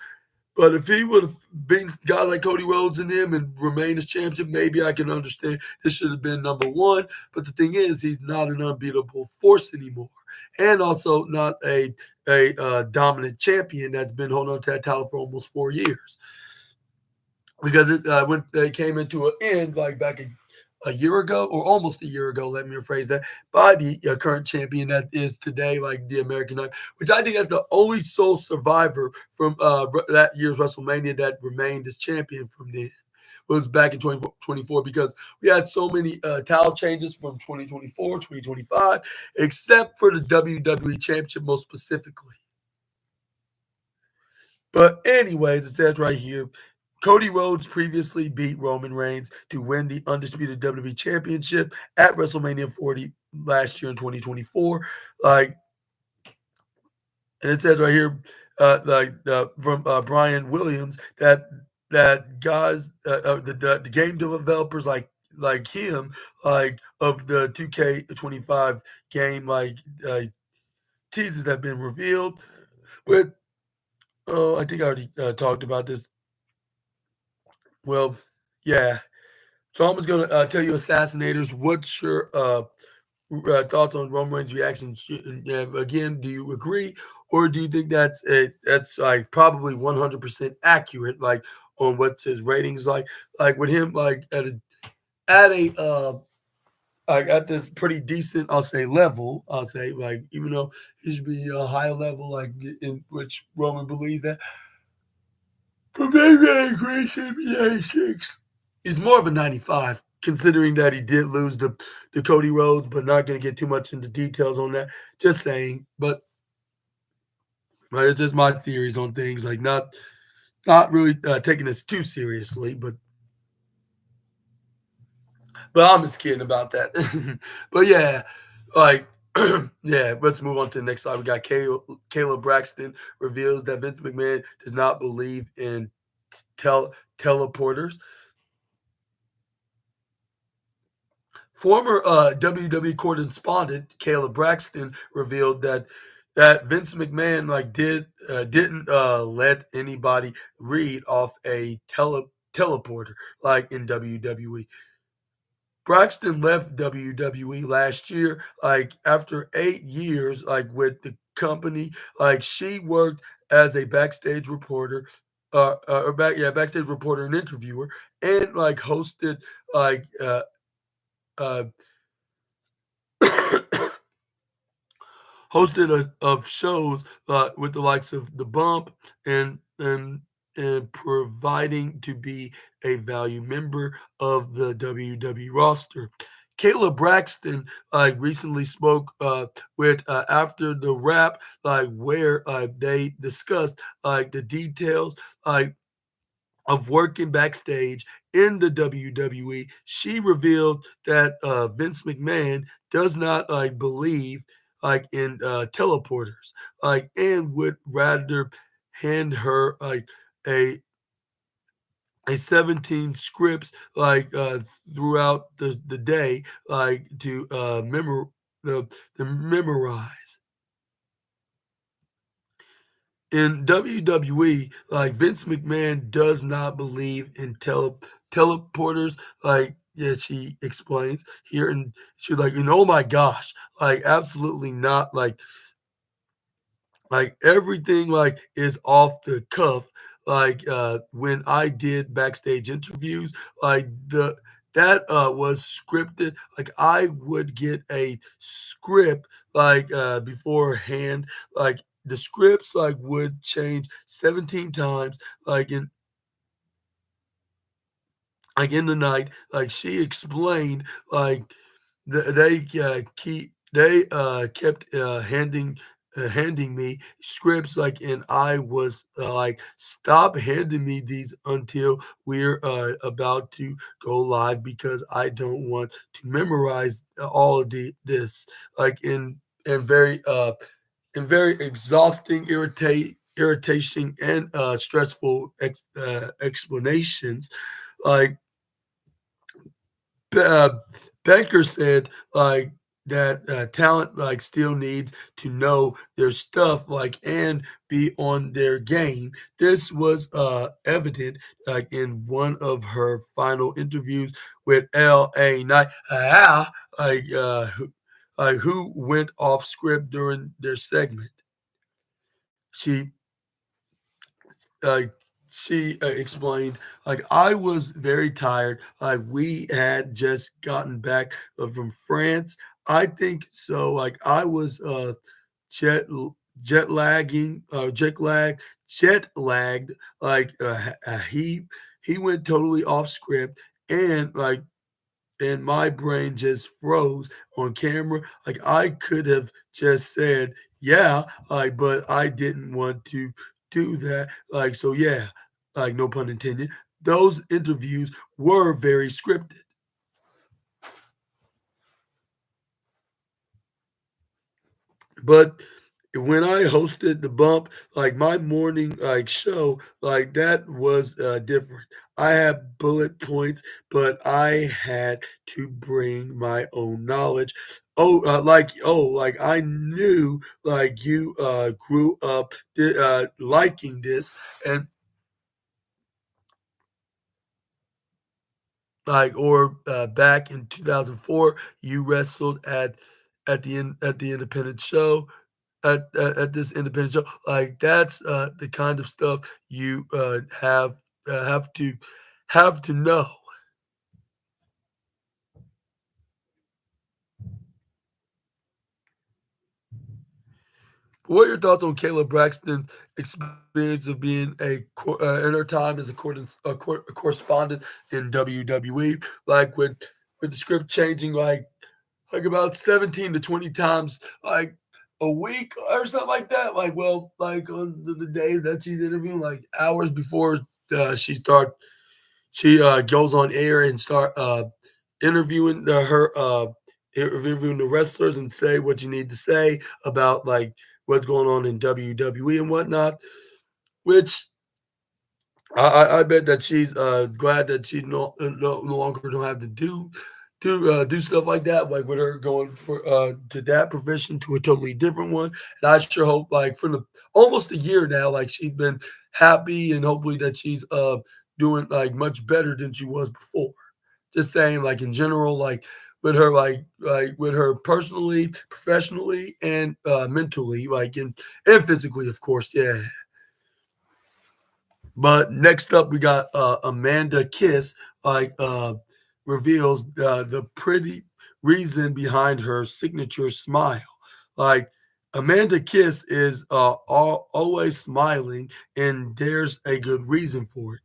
But if he would have beaten a guy like Cody Rhodes and him and remained as champion, maybe I can understand this should have been number one. But the thing is, he's not an unbeatable force anymore, and also not a dominant champion that's been holding on to that title for almost 4 years. because it when they came into an end like back a year ago or almost a year ago. Let me rephrase that by the current champion that is today, like the American Knight, which I think that's the only sole survivor from that year's WrestleMania that remained as champion from then. Was back in 2024 because we had so many title changes from 2024, 2025, except for the WWE Championship most specifically. But anyways, it says right here, Cody Rhodes previously beat Roman Reigns to win the undisputed WWE Championship at WrestleMania 40 last year in 2024. Like, and it says right here, from Brian Williams that guys, the game developers like him, like of the 2K25 game, teasers have been revealed. With I think I already talked about this. Well, yeah. So I'm just gonna tell you, Assassinators. What's your thoughts on Roman Reigns' reaction? Again, do you agree, or do you think that's like probably 100% accurate, like on what's his ratings like with him, like at a like at this pretty decent, I'll say level. I'll say like even though he should be a high level, like in which Roman believes that. But maybe I agree, maybe 86. He's more of a 95, considering that he did lose the Cody Rhodes, but not going to get too much into details on that. Just saying, but right, it's just my theories on things, like not really taking this too seriously, but I'm just kidding about that. But yeah, like yeah, let's move on to the next slide. We got Caleb Braxton reveals that Vince McMahon does not believe in teleporters. Former WWE correspondent Caleb Braxton revealed that Vince McMahon didn't let anybody read off a teleporter like in WWE. Braxton left WWE last year, like after 8 years, like with the company. Like she worked as a backstage reporter, backstage reporter and interviewer, and like hosted like uh hosted of shows with the likes of The Bump and providing to be a value member of the WWE roster. Kayla Braxton recently spoke with After the Rap, where they discussed the details of working backstage in the WWE. She revealed that Vince McMahon does not believe in teleporters, and would rather hand her a 17 scripts throughout the day to to memorize. In WWE, Vince McMahon does not believe in teleporters. Yes, she explains here, and she's like, and oh my gosh, absolutely not. Everything is off the cuff. When I did backstage interviews, the that was scripted. I would get a script beforehand. The scripts would change 17 times in the night. She explained like they kept handing me scripts and I was stop handing me these until we're about to go live because I don't want to memorize all of this in very exhausting irritation and stressful explanations. like uh, Becker said that talent still needs to know their stuff and be on their game. This was evident in one of her final interviews with L.A. Knight, who went off script during their segment. She uh, she explained, like, I was very tired. Like, we had just gotten back from France. I think so. Like, I was jet jet lagging, jet lagged. Like, he went totally off script, and my brain just froze on camera. Like, I could have just said, yeah, like, but I didn't want to do that. Like, so yeah, like, no pun intended. Those interviews were very scripted. But when I hosted the bump, like my morning show, like that was different. I had bullet points, but I had to bring my own knowledge. Like I knew like you grew up liking this, and like or back in 2004, you wrestled at the independent show at this independent show. Like that's the kind of stuff you have to know. What are your thoughts on Caleb Braxton's experience of being in her time as a correspondent in WWE? Like with the script changing like about 17 to 20 times like a week or something like that. Like, well, like on the day that she's interviewing, like hours before she start, she goes on air and start interviewing interviewing the wrestlers and say what you need to say about like what's going on in WWE and whatnot. Which I bet that she's glad that she no longer don't have to do stuff like that, like with her going for to that profession to a totally different one. And I sure hope like for the almost a year now, like she's been happy and hopefully that she's doing like much better than she was before. Just saying, like in general, like with her personally, professionally, and mentally, like and physically, of course, yeah. But next up, we got Amanda Kiss, like reveals the pretty reason behind her signature smile. Like Amanda Kiss is always smiling, and there's a good reason for it.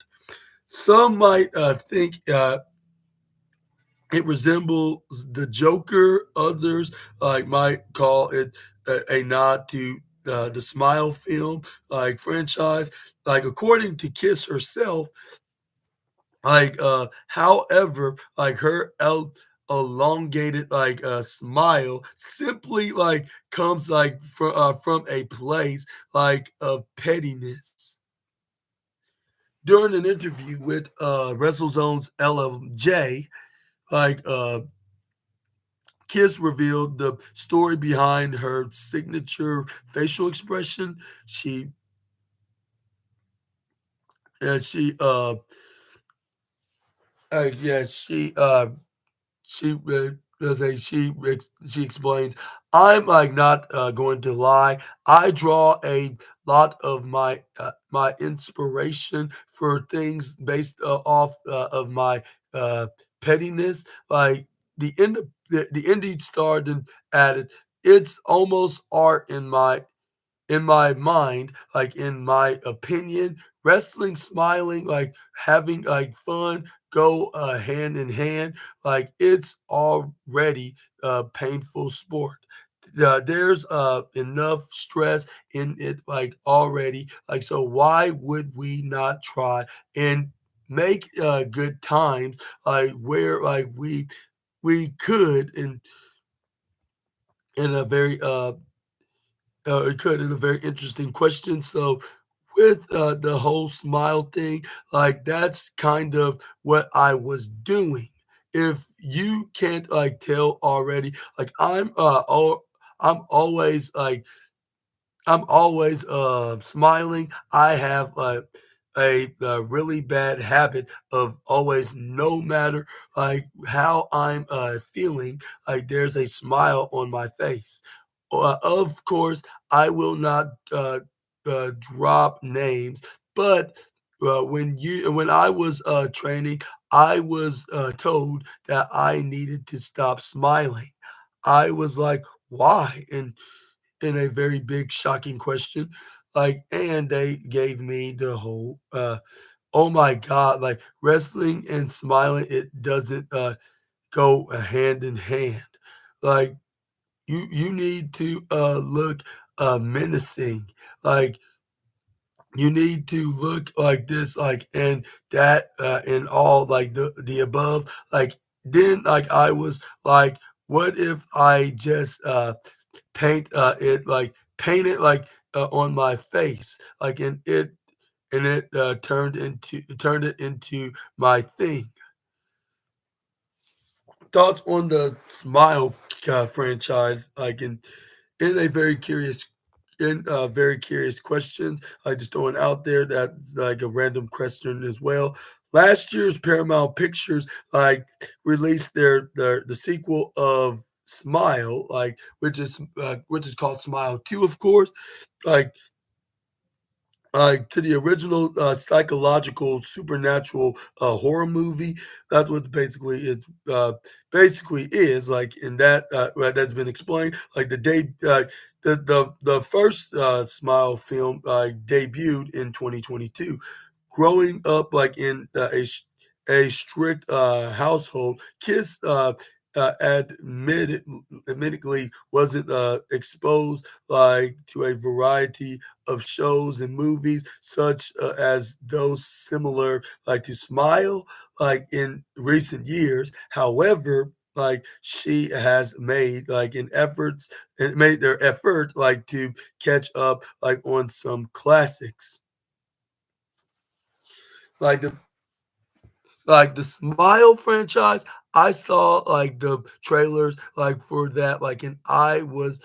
Some might think it resembles the Joker. Others might call it a nod to the Smile film franchise. Like according to Kiss herself, however, like her elongated smile simply like comes like from a place like of pettiness. During an interview with WrestleZone's LMJ, like Kiss revealed the story behind her signature facial expression. She yeah she does a she explains, I'm like not going to lie, I draw a lot of my inspiration for things based off of my uh pettiness. Like the indie star then added, it's almost art in my mind, like in my opinion, wrestling, smiling, like having like fun go hand in hand. Like it's already a painful sport. There's enough stress in it like already. Like so, why would we not try and make good times like where like we could in a very it could in a very interesting question. So with the whole smile thing, like that's kind of what I was doing. If you can't like tell already, like I'm always smiling. I have a really bad habit of always, no matter like how I'm feeling, like there's a smile on my face. Of course, I will not drop names, but when I was training, I was told that I needed to stop smiling. I was like, why? And in a very big shocking question, like, and they gave me the whole oh my god, like wrestling and smiling, it doesn't go hand in hand. Like you need to look menacing. Like you need to look like this, like and that, and all like the above. Like then, like I was like, what if I just paint it like on my face, like and it turned it into my thing. Thoughts on the Smile franchise, like in a very curious in very curious questions. Like just throwing out there that's like a random question as well. Last year's Paramount Pictures like released the sequel of Smile, like which is called Smile 2, of course. Like to the original psychological supernatural horror movie. That's what basically is like in that that's been explained. Like the first Smile film debuted in 2022. Growing up like in a strict household, Kiss admittedly wasn't exposed like to a variety of shows and movies such as those similar like to Smile like in recent years. However, like she has made like an efforts and made their effort like to catch up like on some classics. Like the Smile franchise, I saw like the trailers like for that, like, and I was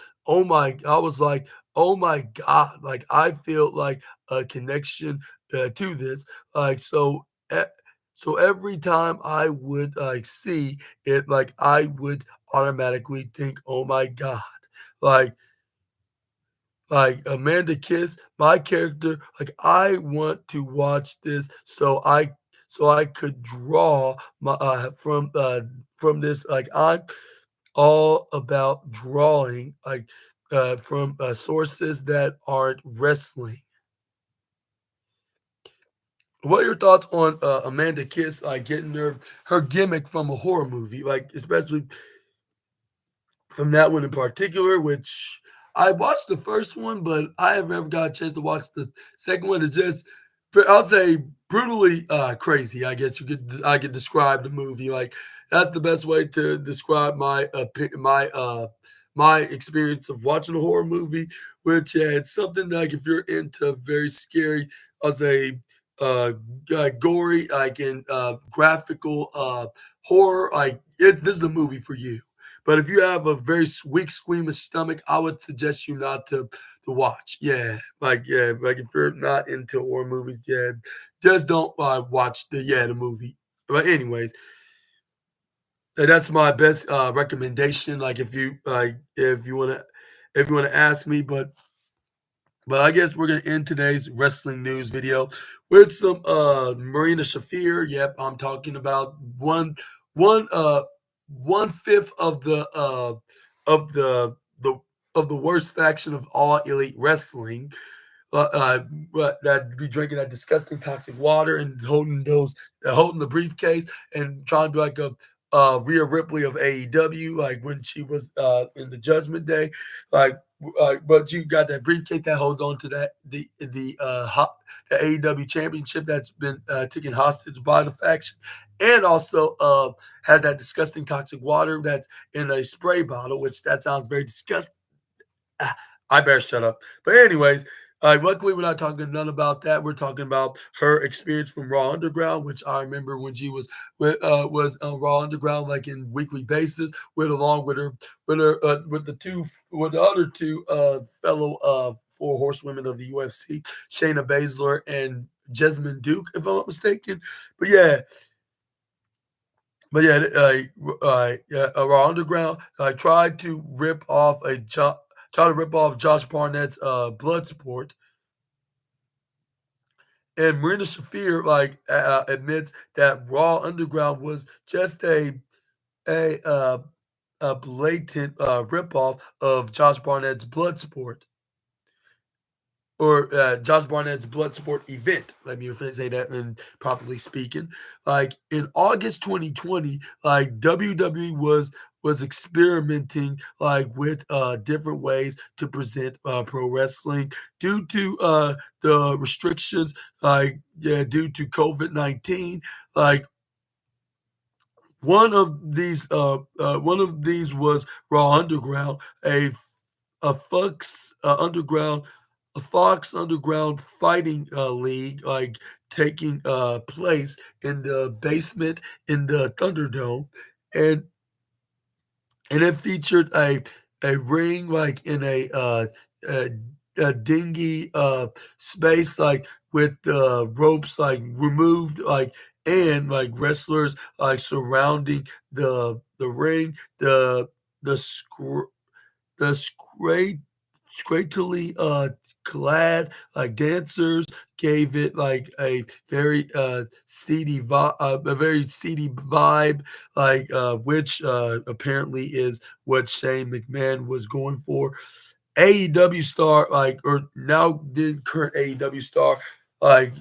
like, oh my god, like I feel like a connection to this, like so every time I would like see it, like I would automatically think, oh my god, like Amanda Kiss, my character, like I want to watch this so I could draw my from this. Like I'm all about drawing from sources that aren't wrestling. What are your thoughts on Amanda Kiss getting her gimmick from a horror movie, like especially from that one in particular, which I watched the first one, but I have never got a chance to watch the second one. It's just, I'll say, brutally crazy. I could describe the movie like that's the best way to describe my experience of watching a horror movie. Which it's something like if you're into very scary, I'll say, uh, gory, like in graphical horror, like this is a movie for you. But if you have a very weak, squeamish stomach, I would suggest you not to watch. Like if you're not into horror movies, just don't watch the movie. But anyways, that's my best recommendation. Like if you wanna ask me, but I guess we're gonna end today's wrestling news video with some Marina Shafir. Yep, I'm talking about one 1/5 of the of the worst faction of all elite wrestling. But that be drinking that disgusting toxic water and holding the briefcase and trying to be like a Rhea Ripley of AEW, like when she was in the Judgment Day, like. But you got that briefcase that holds on to the AEW championship that's been taken hostage by the faction, and also has that disgusting toxic water that's in a spray bottle, which that sounds very disgusting. Ah, I better shut up. But anyways, luckily we're not talking none about that. We're talking about her experience from Raw Underground, which I remember when she was on Raw Underground like in weekly basis, with along with the other two fellow four horsewomen of the UFC, Shayna Baszler and Jessamine Duke, if I'm not mistaken. But yeah, Raw Underground tried to rip off Josh Barnett's Bloodsport, And Marina Shafir admits that Raw Underground was just a uh, a blatant ripoff of Josh Barnett's Bloodsport or Josh Barnett's Bloodsport event. Let me say that and properly speaking. Like in August 2020, like WWE was experimenting with different ways to present pro wrestling due to the restrictions due to COVID-19. Like one of these was Raw Underground, a Fox Underground fighting league, taking place in the basement in the Thunderdome, and it featured a ring in a, a dingy space with the ropes removed and wrestlers surrounding the ring the scr- the scratily clad dancers gave it a very seedy vibe which apparently is what Shane McMahon was going for. AEW star or now the current AEW star Marina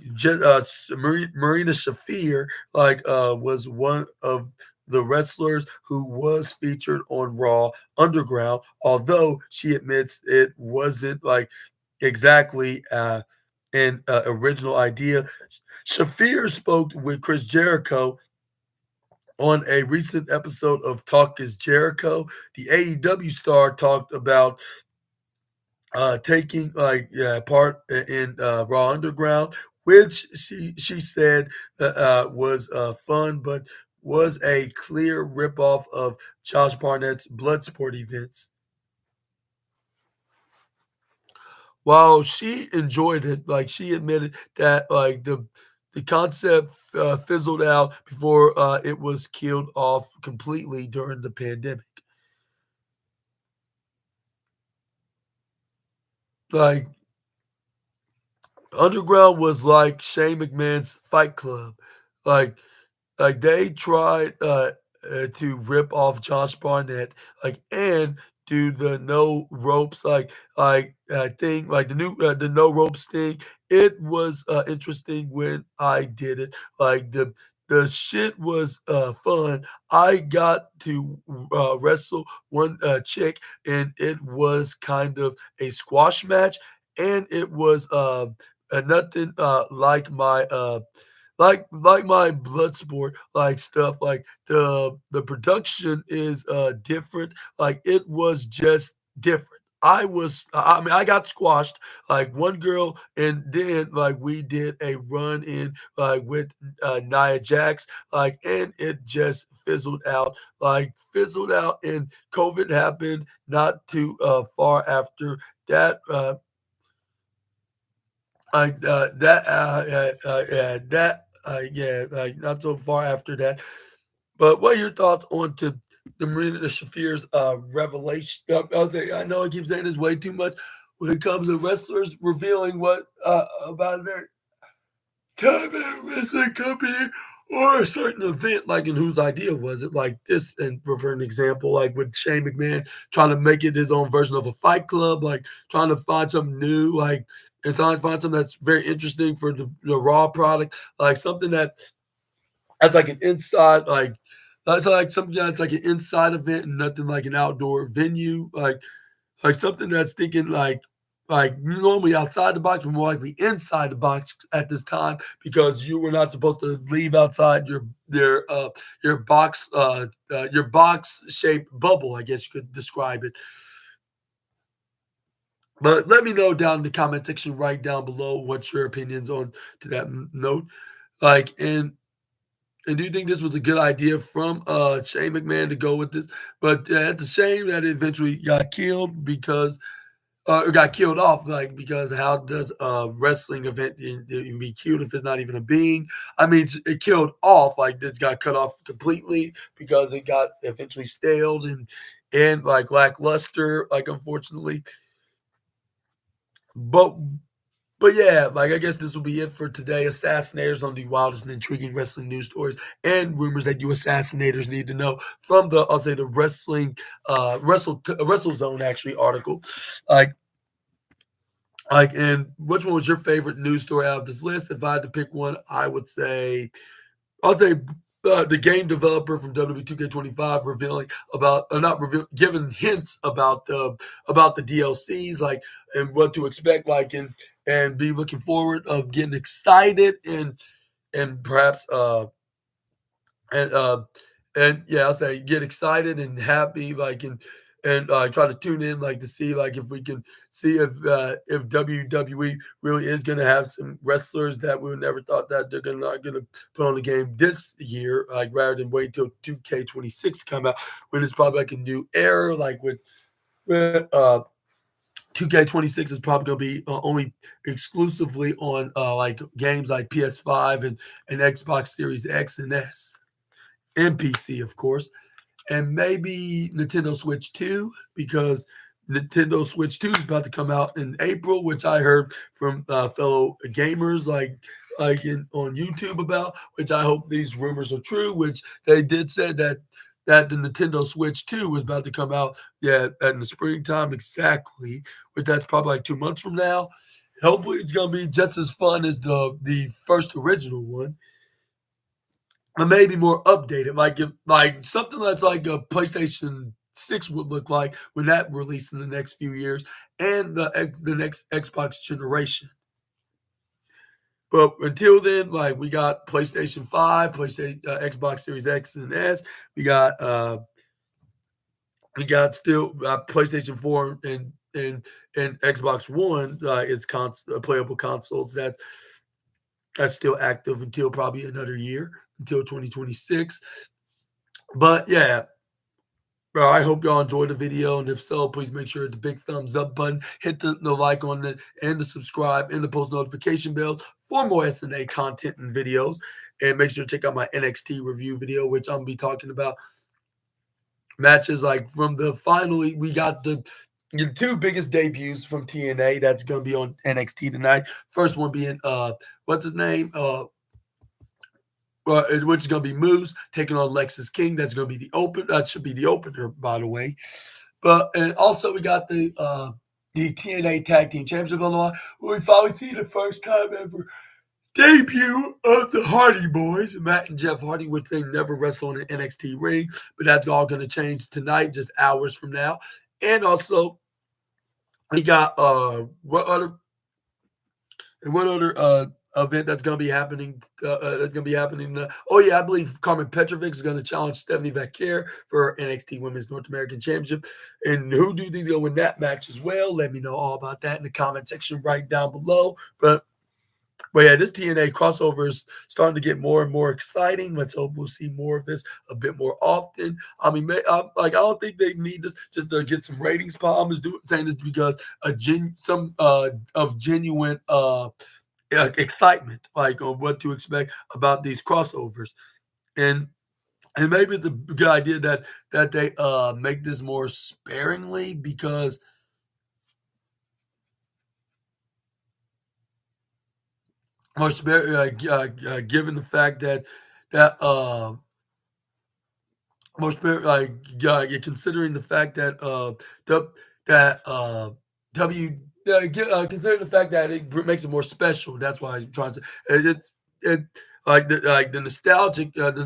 Shafir was one of the wrestlers who was featured on Raw Underground, although she admits it wasn't exactly an original idea. Shafir spoke with Chris Jericho on a recent episode of Talk is Jericho. The AEW star talked about taking part in Raw Underground, which she said was fun, but was a clear ripoff of Josh Barnett's Bloodsport events. While she enjoyed it, she admitted that the concept fizzled out before it was killed off completely during the pandemic. Like Underground was like Shane McMahon's Fight Club. Like they tried to rip off Josh Barnett and do the no ropes thing the no ropes thing. It was interesting when I did it. The shit was fun. I got to wrestle one chick, and it was kind of a squash match, and it was nothing like my blood sport stuff. The production is different. It was just different. I mean, I got squashed one girl, and then we did a run in with Nia Jax, and it just fizzled out, and COVID happened not too far after that. Not so far after that. But what are your thoughts on to the Marina Shafir's revelation? I know I keep saying this way too much when it comes to wrestlers revealing what about their time at a wrestling company or a certain event, in whose idea was it? Like this, and for an example, with Shane McMahon trying to make it his own version of a Fight Club, trying to find something new, and trying to find something that's very interesting for the Raw product, something that's an inside, that's something that's an inside event and nothing like an outdoor venue, something that's thinking normally outside the box, but more likely inside the box at this time because you were not supposed to leave outside your box shaped bubble. I guess you could describe it. But let me know down in the comment section right down below what's your opinions on to that note. And do you think this was a good idea from Shane McMahon to go with this? But it's a shame that it eventually got killed because or got killed off, because how does a wrestling event be killed if it's not even a being? I mean, it killed off, this got cut off completely because it got eventually staled and lackluster, unfortunately. But But yeah, like I guess this will be it for today. Assassinators on the wildest and intriguing wrestling news stories and rumors that you assassinators need to know from the I'll say the wrestling Wrestle Zone actually article. Like and which one was your favorite news story out of this list? If I had to pick one, I'll say the game developer from WWE 2K25 revealing about not reveal, giving hints about the DLCs, like and what to expect, like and be looking forward of getting excited and perhaps and yeah, I'll say get excited and happy, like and try to tune in, like to see like if we can see if WWE really is going to have some wrestlers that we never thought that they're not going to put on the game this year, like rather than wait until 2K26 to come out when it's probably like a new era, like with 2K26 is probably going to be only exclusively on like games like PS5 and Xbox Series X and S and PC, of course, and maybe Nintendo Switch 2 because Nintendo Switch 2 is about to come out in April, which I heard from fellow gamers on YouTube about, which I hope these rumors are true, which they did say that the Nintendo Switch 2 was about to come out in the springtime exactly, which that's probably like 2 months from now. Hopefully it's gonna be just as fun as the first original one, or maybe more updated, like if like something that's like a PlayStation 6 would look like when that released in the next few years, and the next Xbox generation. But until then, like we got PlayStation 5, PlayStation Xbox Series X and S. We got still PlayStation 4 and Xbox One. It's playable consoles that's still active until probably another year, until 2026. But yeah, bro, I hope y'all enjoyed the video, and if so, please make sure the big thumbs up button, hit the like on it, and the subscribe, and the post notification bell for more SNA content and videos. And make sure to check out my NXT review video, which I'm gonna be talking about matches like from the finally we got the two biggest debuts from TNA that's gonna be on NXT tonight. First one being what's his name which is going to be Moose taking on Lexus King. That's going to be the open. That should be the opener, by the way. But and also we got the TNA Tag Team Championship on the line. We finally see the first time ever debut of the Hardy Boys, Matt and Jeff Hardy, which they never wrestled on an NXT ring, but that's all going to change tonight, just hours from now. And also we got what other event that's going to be happening. Oh yeah, I believe Carmen Petrovic is going to challenge Stephanie Vaquer for NXT Women's North American Championship. And who do these go win that match as well? Let me know all about that in the comment section right down below. But yeah, this TNA crossover is starting to get more and more exciting. Let's hope we'll see more of this a bit more often. I mean, I don't think they need this just to get some ratings. I'm just saying this because of genuine excitement, like on what to expect about these crossovers, and maybe it's a good idea that they make this more sparingly because more given the fact that more spirit considering the fact that that W considering the fact that it makes it more special. That's why I'm trying to it like the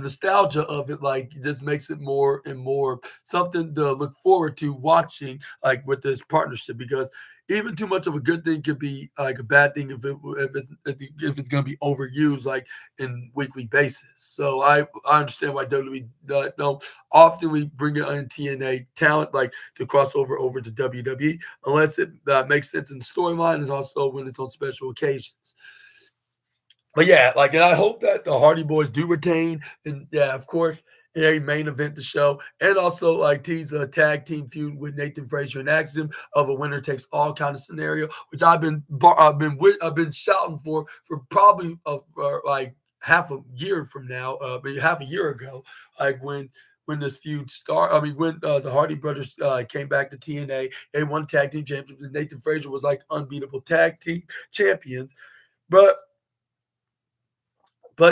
nostalgia of it, like it just makes it more and more something to look forward to watching, like with this partnership, because even too much of a good thing could be like a bad thing if it's going to be overused like in weekly basis. So I understand why WWE don't often we bring in TNA talent like to cross over to WWE unless it makes sense in the storyline and also when it's on special occasions. But yeah, like, and I hope that the Hardy Boys do retain, and yeah, of course, a main event the show, and also like tease a tag team feud with Nathan Frazier and Axiom of a winner takes all kind of scenario, which I've been shouting for probably like half a year from now, half a year ago, like when this feud when the Hardy Brothers came back to TNA, they won tag team championships, and Nathan Frazier was like unbeatable tag team champions. But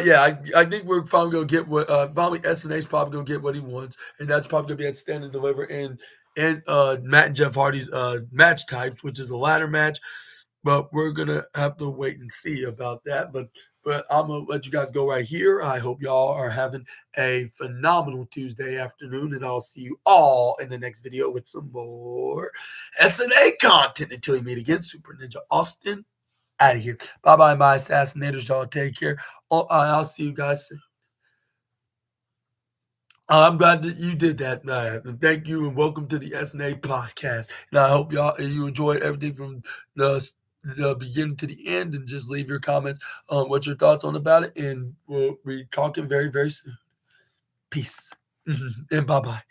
yeah, I think we're finally gonna get what finally SNA is probably gonna get what he wants, and that's probably gonna be at Stand and Deliver and Matt and Jeff Hardy's match types, which is the ladder match. But we're gonna have to wait and see about that. But I'm gonna let you guys go right here. I hope y'all are having a phenomenal Tuesday afternoon, and I'll see you all in the next video with some more SNA content. Until you meet again, Super Ninja Austin out of here. Bye bye, my assassinators. Y'all take care. I'll see you guys soon. I'm glad that you did that. And thank you, and welcome to the SNA podcast. And I hope you enjoyed everything from the beginning to the end. And just leave your comments on what your thoughts on about it. And we'll be talking very, very soon. Peace. And bye bye.